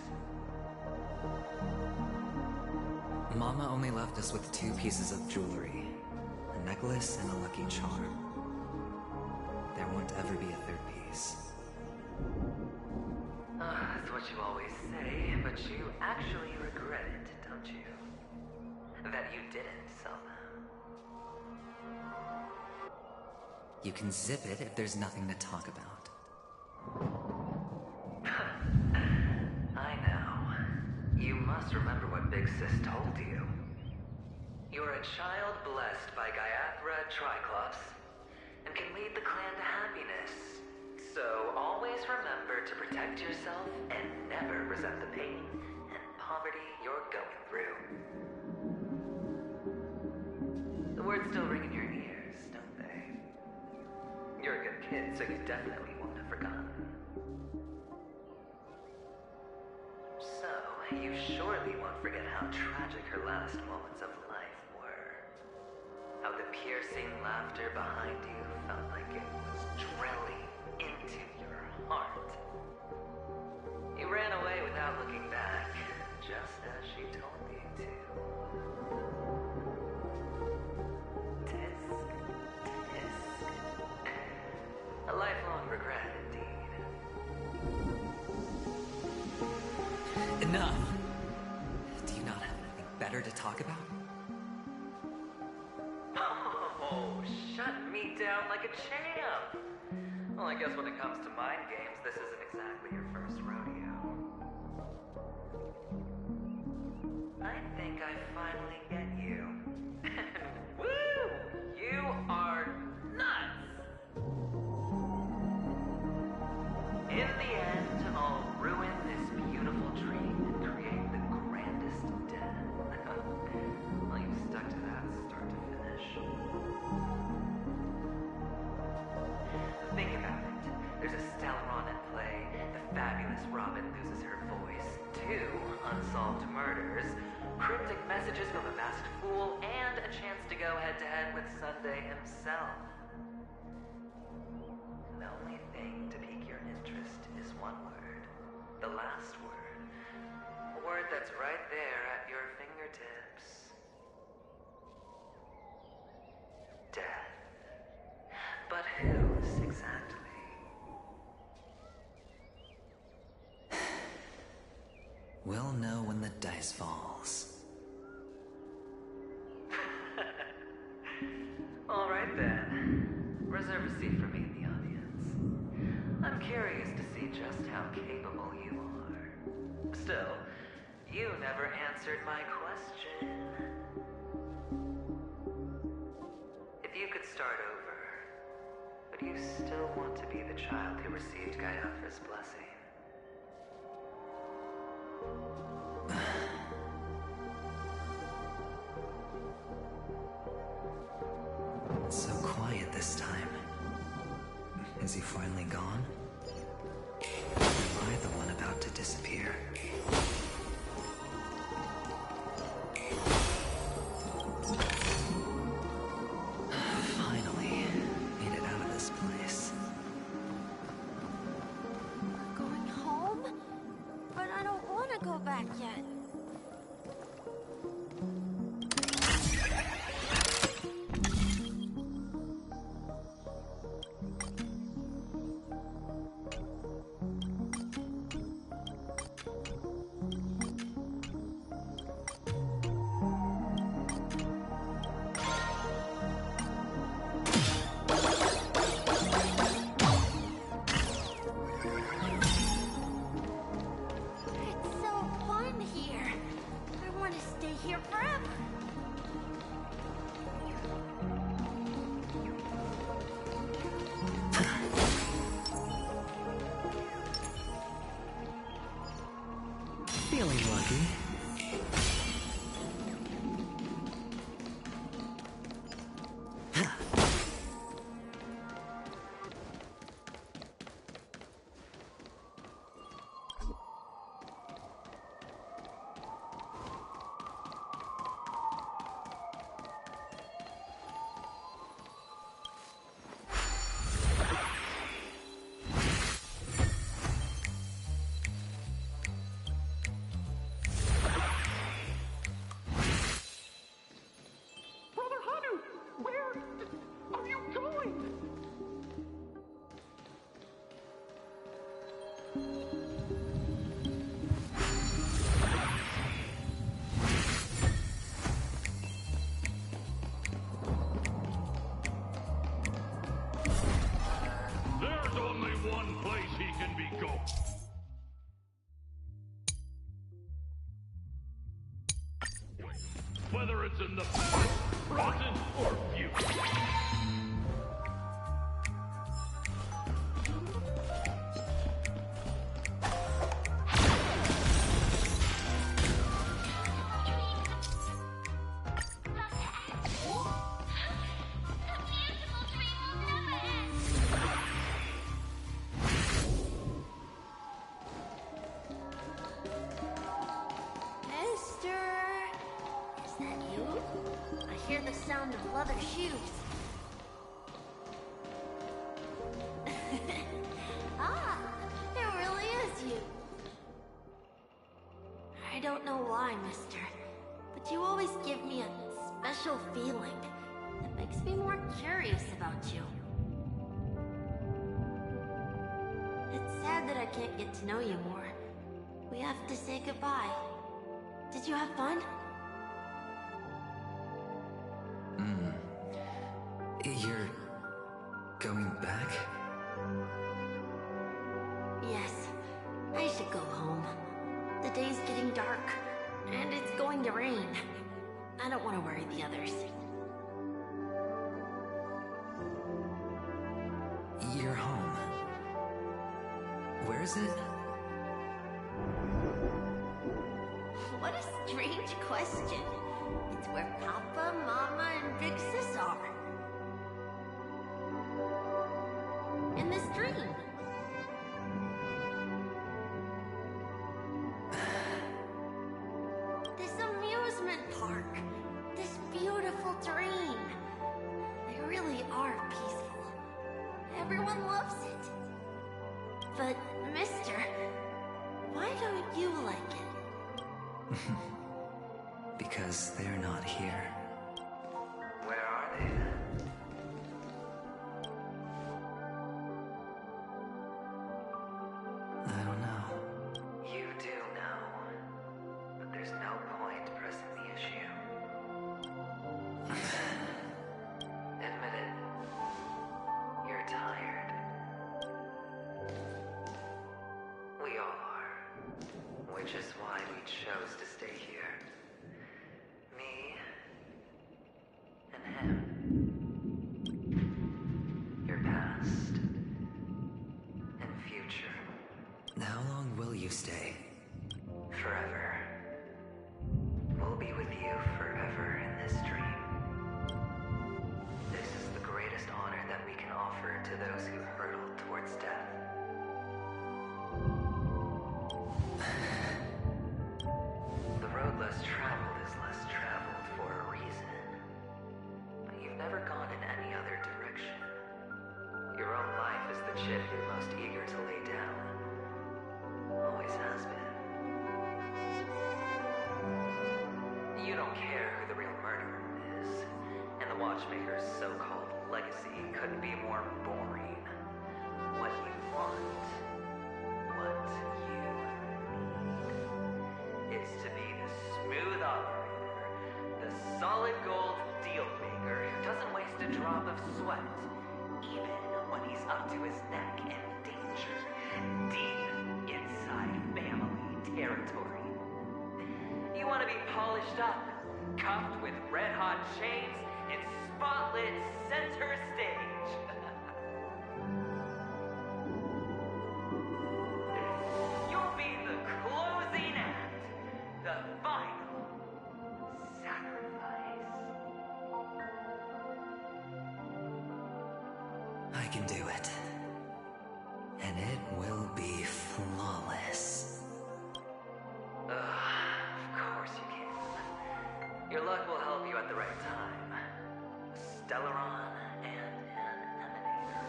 Mama only left us with 2 pieces of jewelry. A necklace and a lucky charm. There won't ever be a 3rd piece. That's what you always say, but you actually regret it, don't you? That you didn't sell them. You can zip it if there's nothing to talk about. I know. You must remember what Big Sis told you. You're a child blessed by Gaiathra Triclops, and can lead the clan to happiness. So always remember to protect yourself and never resent the pain and poverty you're going through. The words still ring in your ears, don't they? You're a good kid, so you definitely won't have forgotten. So, you surely won't forget how tragic her last moments of life were. How the piercing laughter behind you felt like it was drilling into your heart. You ran away without looking back, just as she told you to. Tisk, tisk. A lifelong regret, indeed. Enough! Do you not have anything better to talk about? Oh, shut me down like a champ! Well, I guess when it comes to mind games, this isn't exactly your first rodeo. I think I finally get you. Woo! You are nuts! In the end, I'll ruin this beautiful dream and create the grandest death. Well, you've stuck to that start to finish. Think about it. There's a Stellaron at play. The fabulous Robin loses her voice. 2 unsolved murders. Cryptic messages from a masked fool. And a chance to go head-to-head with Sunday himself. The only thing to pique your interest is one word. The last word. A word that's right there at your fingertips. Death. But whose exactly? We'll know when the dice falls. All right then. Reserve a seat for me in the audience. I'm curious to see just how capable you are. Still, you never answered my question. If you could start over, would you still want to be the child who received Gaiathra's blessing? It's so quiet this time. Is he finally gone? Or am I the one about to disappear? Finally, made it out of this place. Going home? But I don't want to go back yet. spooky. There's only one place he can be going. Whether it's in the past, present, or future. Mister, is that you? I hear the sound of leather shoes. Ah, it really is you. I don't know why, mister, but you always give me a special feeling that makes me more curious about you. It's sad that I can't get to know you more. We have to say goodbye. Did you have fun? You're going back? Yes, I should go home. The day's getting dark, and it's going to rain. I don't want to worry the others. You're home. Where is it? What a strange question. It's where Papa, Mama, and Big Sis are. In this dream. This amusement park. This beautiful dream. They really are peaceful. Everyone loves it. But, mister, why don't you like it? Because they're not here. Where are they then? I don't know. You do know. But there's no point pressing the issue. Admit it. You're tired. We all are. Which is why we chose to stay here. Me and him. Your past and future. How long will you stay? Forever. We'll be with you forever in this dream. This is the greatest honor that we can offer to those who hurtle towards death. The road less traveled is less traveled for a reason. But you've never gone in any other direction. Your own life is the chip you're most eager to lay down. Always has been. You don't care who the real murderer is, and the Watchmaker's so-called legacy couldn't be more boring. What you want, what you need, is to be the smooth operator, the solid gold deal maker who doesn't waste a drop of sweat, even when he's up to his neck in danger, deep inside family territory. You want to be polished up, cuffed with red-hot chains, in spotlit center stage. You'll be the closing act, do it. And it will be flawless. Of course you can. Your luck will help you at the right time. Stellaron and an emanator.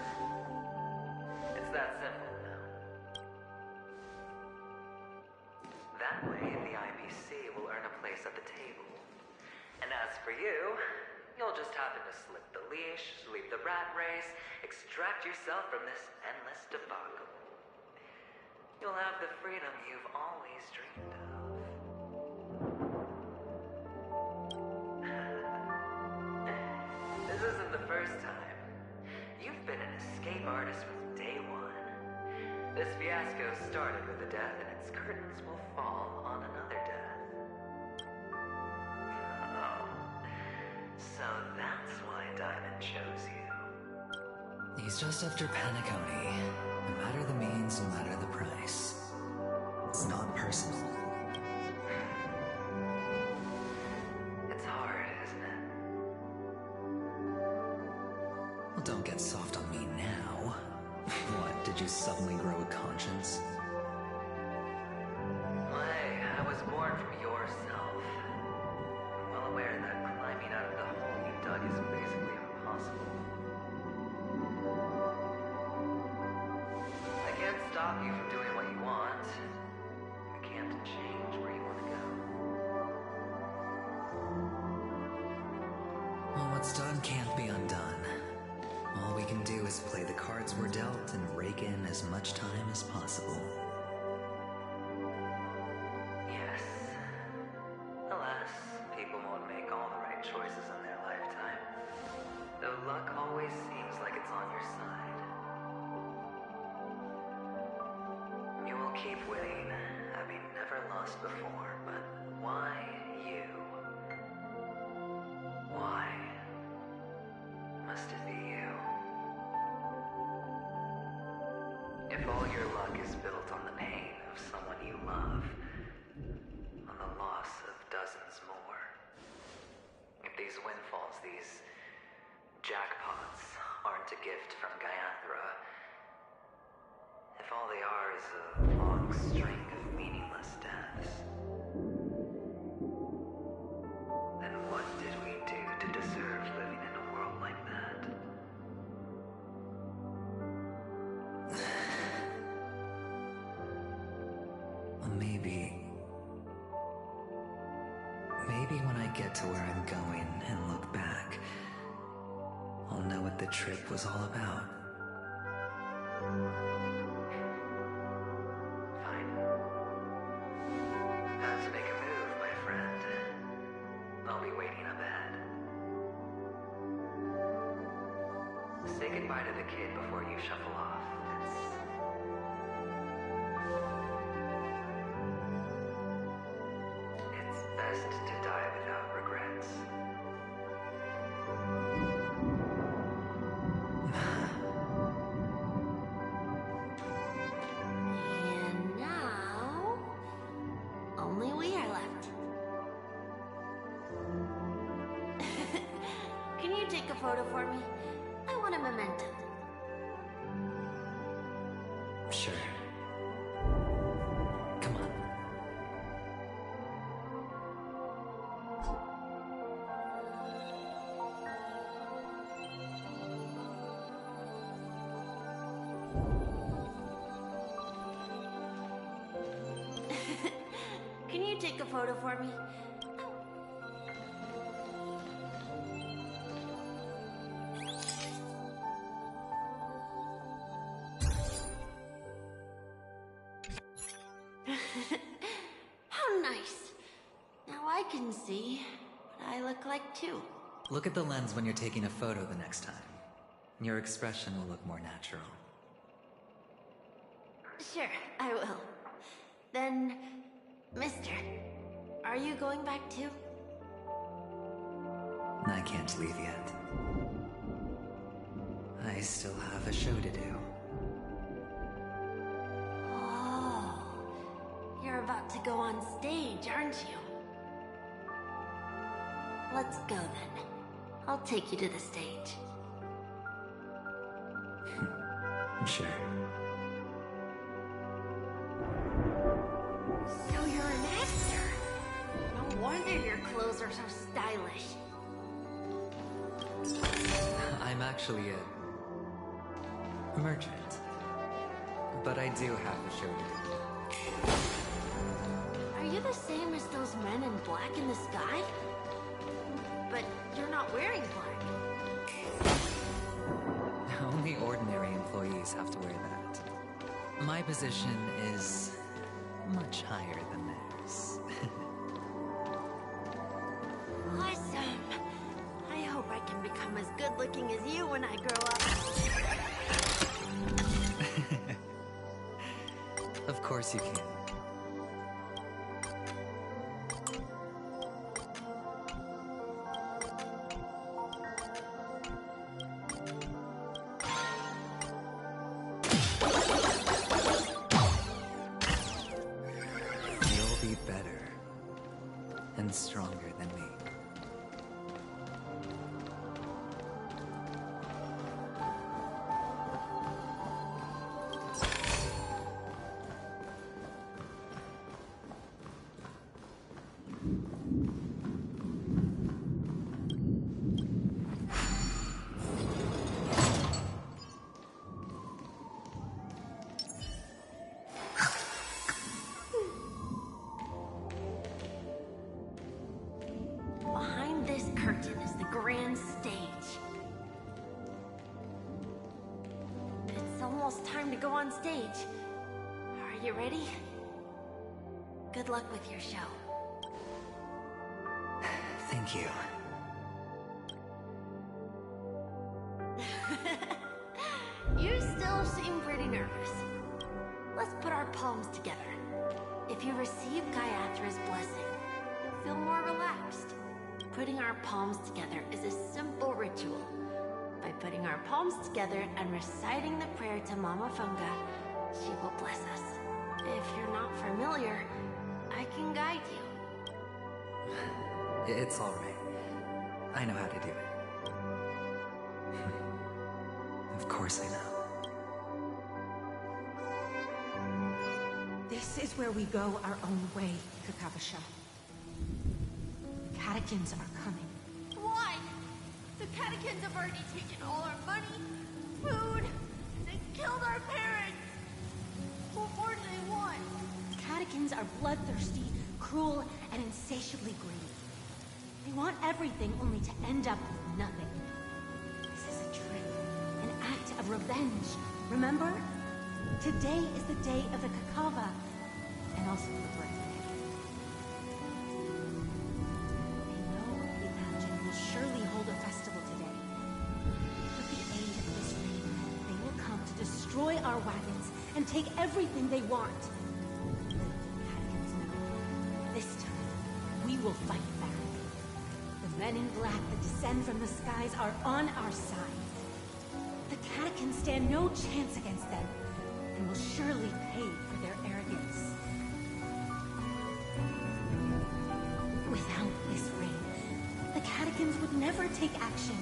It's that simple now. That way, the IPC will earn a place at the table. And as for you, you'll just happen to slip the leash, leave the rat race, extract yourself from this endless debacle. You'll have the freedom you've always dreamed of. This isn't the first time. You've been an escape artist from day one. This fiasco started with a death, and its curtains will fall on another death. Oh. So that's why Diamond chose you. He's just after Paniconi. No matter the means, no matter the price. It's not personal. It's hard, isn't it? Well, don't get soft on me now. What, did you suddenly grow a conscience? Hey, I was born from yourself. I'm well aware that climbing out of the hole you dug is basically impossible. I can't stop you from doing what you want. I can't change where you want to go. Well, what's done can't be undone. All we can do is play the cards we're dealt and rake in as much time as possible. Yes. Alas, people won't make all the right choices in their lifetime. Though luck always seems like it's on your side. You will keep winning, having never lost before, but why you? Why must it be you? If all your luck is built on the pain of someone you love, on the loss of dozens more, if these windfalls, these jackpots, aren't a gift from Gaiathra, if all they are is a long string of meaningless deaths, then what did we do to deserve living in a world like that? Well, maybe when I get to where I'm going and look back, I'll know what the trip was all about. Fine. Time to make a move, my friend. I'll be waiting up ahead. Say goodbye to the kid before you shuffle off. It's best to die without regrets. And now, only we are left. Can you take a photo for me? I want a memento. Sure. Come on. Can you take a photo for me? How nice. Now I can see what I look like too. Look at the lens when you're taking a photo the next time. Your expression will look more natural. Sure, I will. Then, mister, are you going back too? I can't leave yet. I still have a show to do. Oh, you're about to go on stage, aren't you? Let's go then. I'll take you to the stage. Sure. So you're an actor. No wonder your clothes are so stylish. I'm actually a merchant. But I do have a show to do. Are you the same as those men in black in the sky? But you're not wearing black. Only ordinary employees have to wear that. My position is much higher than theirs. Awesome. I hope I can become as good looking as you when I grow up. Of course you can. You'll be better and stronger than me. Behind this curtain is the grand stage. It's almost time to go on stage. Are you ready? Good luck with your show. Thank you. You still seem pretty nervous. Let's put our palms together. If you receive Gaiathra's blessing, you'll feel more relaxed. Putting our palms together is a simple ritual. By putting our palms together and reciting the prayer to Mama Funga, she will bless us. If you're not familiar, I can guide you. It's all right. I know how to do it. Of course I know. This is where we go our own way, Kakavasha. The catechins are coming. Why? The catechins have already taken all our money, food, and they killed our parents. What more do they want? Catechins are bloodthirsty, cruel, and insatiably greedy. They want everything only to end up with nothing. This is a trick, an act of revenge. Remember? Today is the day of the Kakava, and also the birthday. They know the Abjad will surely hold a festival today. With the aid of this rain, they will come to destroy our wagons and take everything they want. Catechins know. This time, we will fight back. The men in black that descend from the skies are on our side. The catechins stand no chance against them, and will surely pay for their arrogance. Without this rain, the catechins would never take action,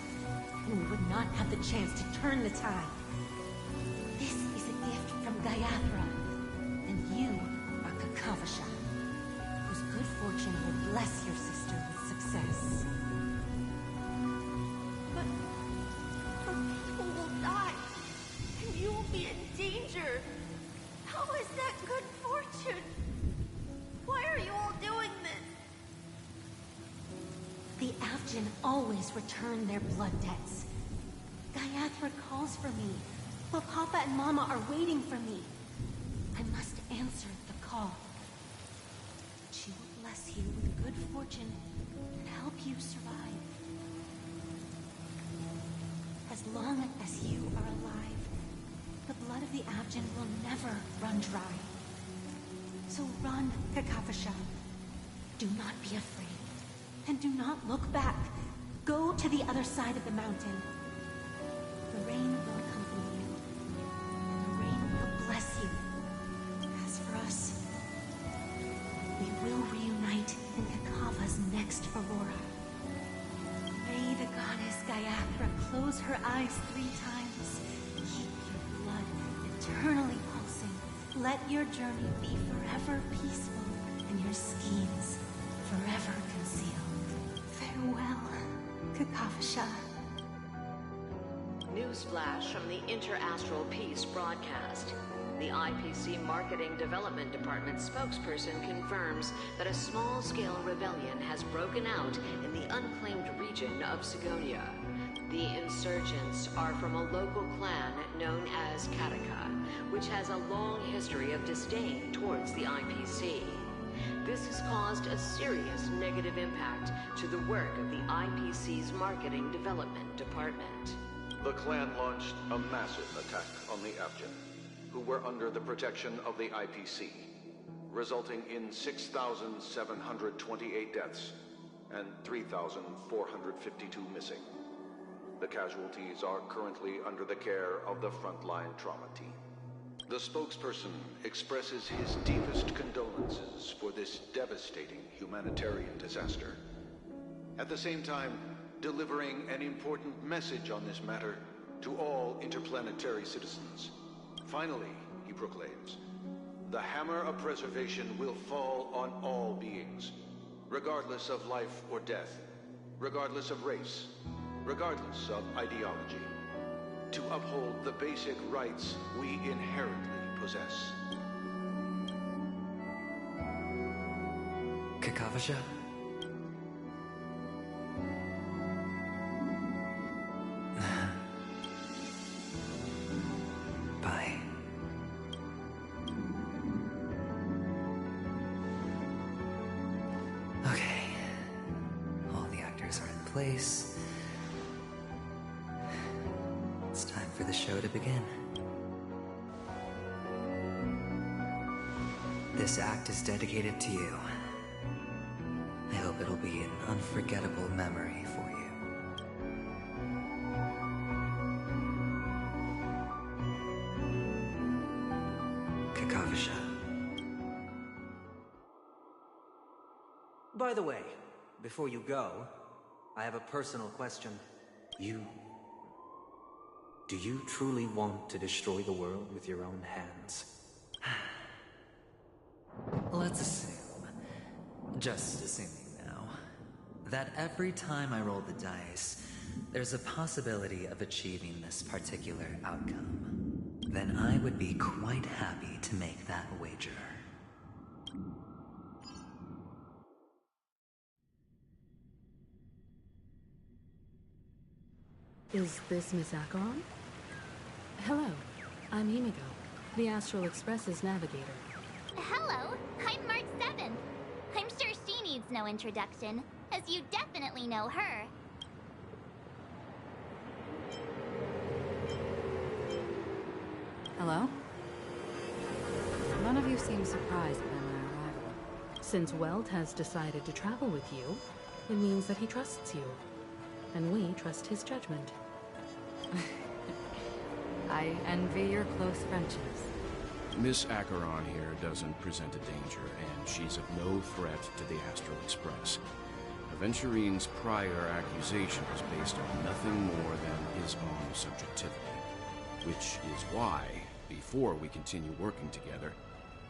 and we would not have the chance to turn the tide. This is a gift from Gaiathra, and you are Kakavasha, whose good fortune will bless your sister with success. But people will die, and you will be in danger. How is that good fortune? Why are you all doing this? The Avgin always return their blood debts. Gaiathra calls for me, while Papa and Mama are waiting for me. I must answer the call. She will bless you with good fortune and help you survive. As long as you are alive, the blood of the Avgin will never run dry. So run, Kakavasha. Do not be afraid. And do not look back. Go to the other side of the mountain. The rain will accompany you. And the rain will bless you. As for us, we will reunite in Kakava's next aurora. May the goddess Gaiathra close her eyes 3 times. Keep your blood eternally pulsing. Let your journey be forever peaceful, and your schemes forever concealed. Farewell, Kakavasha. Newsflash from the Inter-Astral Peace broadcast. The IPC Marketing Development Department spokesperson confirms that a small-scale rebellion has broken out in the unclaimed region of Sigonia. The insurgents are from a local clan known as Kataka, which has a long history of disdain towards the IPC. This has caused a serious negative impact to the work of the IPC's Marketing Development Department. The clan launched a massive attack on the Abjad, who were under the protection of the IPC, resulting in 6,728 deaths and 3,452 missing. The casualties are currently under the care of the frontline trauma team. The spokesperson expresses his deepest condolences for this devastating humanitarian disaster. At the same time, delivering an important message on this matter to all interplanetary citizens. Finally, he proclaims, the hammer of preservation will fall on all beings, regardless of life or death, regardless of race, regardless of ideology, to uphold the basic rights we inherently possess. Kakavasha? Bye. Okay. All the actors are in place. It's time for the show to begin. This act is dedicated to you. I hope it'll be an unforgettable memory for you. Kakavasha. By the way, before you go, I have a personal question. Do you truly want to destroy the world with your own hands? Let's assume, just assuming now, that every time I roll the dice, there's a possibility of achieving this particular outcome. Then I would be quite happy to make that wager. Is this Miss Acheron? Hello, I'm Himiko, the Astral Express's navigator. Hello, I'm Mark 7th. I'm sure she needs no introduction, as you definitely know her. Hello? None of you seem surprised by my arrival. Since Welt has decided to travel with you, it means that he trusts you. And we trust his judgment. I envy your close friendships. Miss Acheron here doesn't present a danger, and she's of no threat to the Astral Express. Aventurine's prior accusation was based on nothing more than his own subjectivity. Which is why, before we continue working together,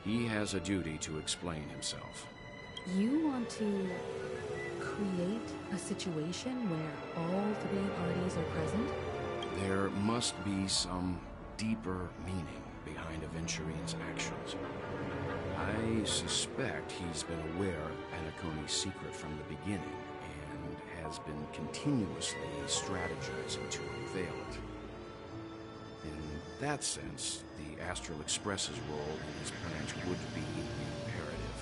he has a duty to explain himself. You want to create a situation where all three parties are present? There must be some deeper meaning behind Aventurine's actions. I suspect he's been aware of Penacony's secret from the beginning, and has been continuously strategizing to unveil it. In that sense, the Astral Express's role in his plans would be imperative.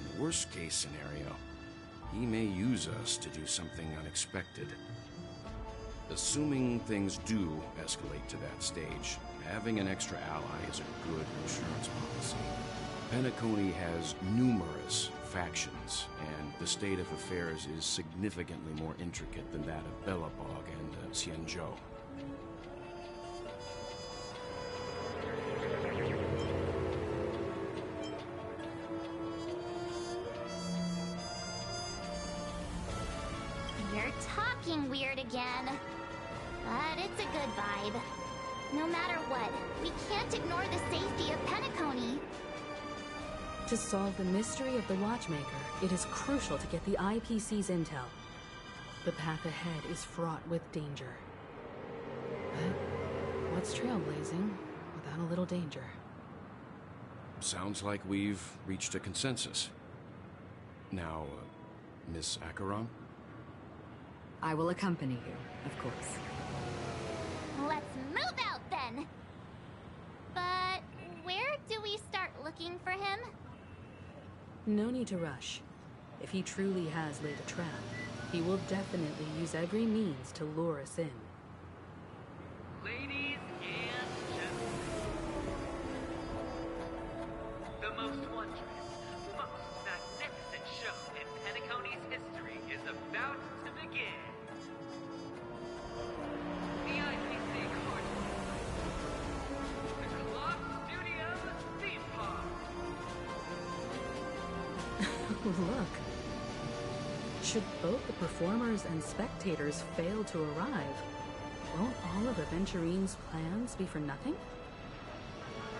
In the worst-case scenario, he may use us to do something unexpected. Assuming things do escalate to that stage, having an extra ally is a good insurance policy. Penacony has numerous factions, and the state of affairs is significantly more intricate than that of Belobog and Xianzhou. You're talking weird again. But it's a good vibe. No matter what, we can't can't ignore the safety of Penacony. To solve the mystery of the Watchmaker, it is crucial to get the IPC's intel. The path ahead is fraught with danger. But what's trailblazing without a little danger? Sounds like we've reached a consensus. Now, Miss Acheron? I will accompany you, of course. Let's move out then! But where do we start looking for him? No need to rush. If he truly has laid a trap, he will definitely use every means to lure us in. Ladies and gentlemen, the most wondrous, most magnificent show in Penacony's history is about to begin. The IPC Court, the Club Studios theme park. Look. Should both the performers and spectators fail to arrive, won't all of Aventurine's plans be for nothing?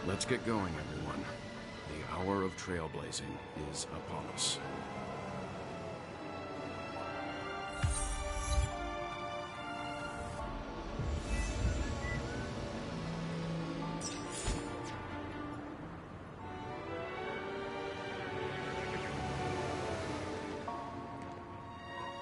Let's get going, everyone. The hour of trailblazing is upon us.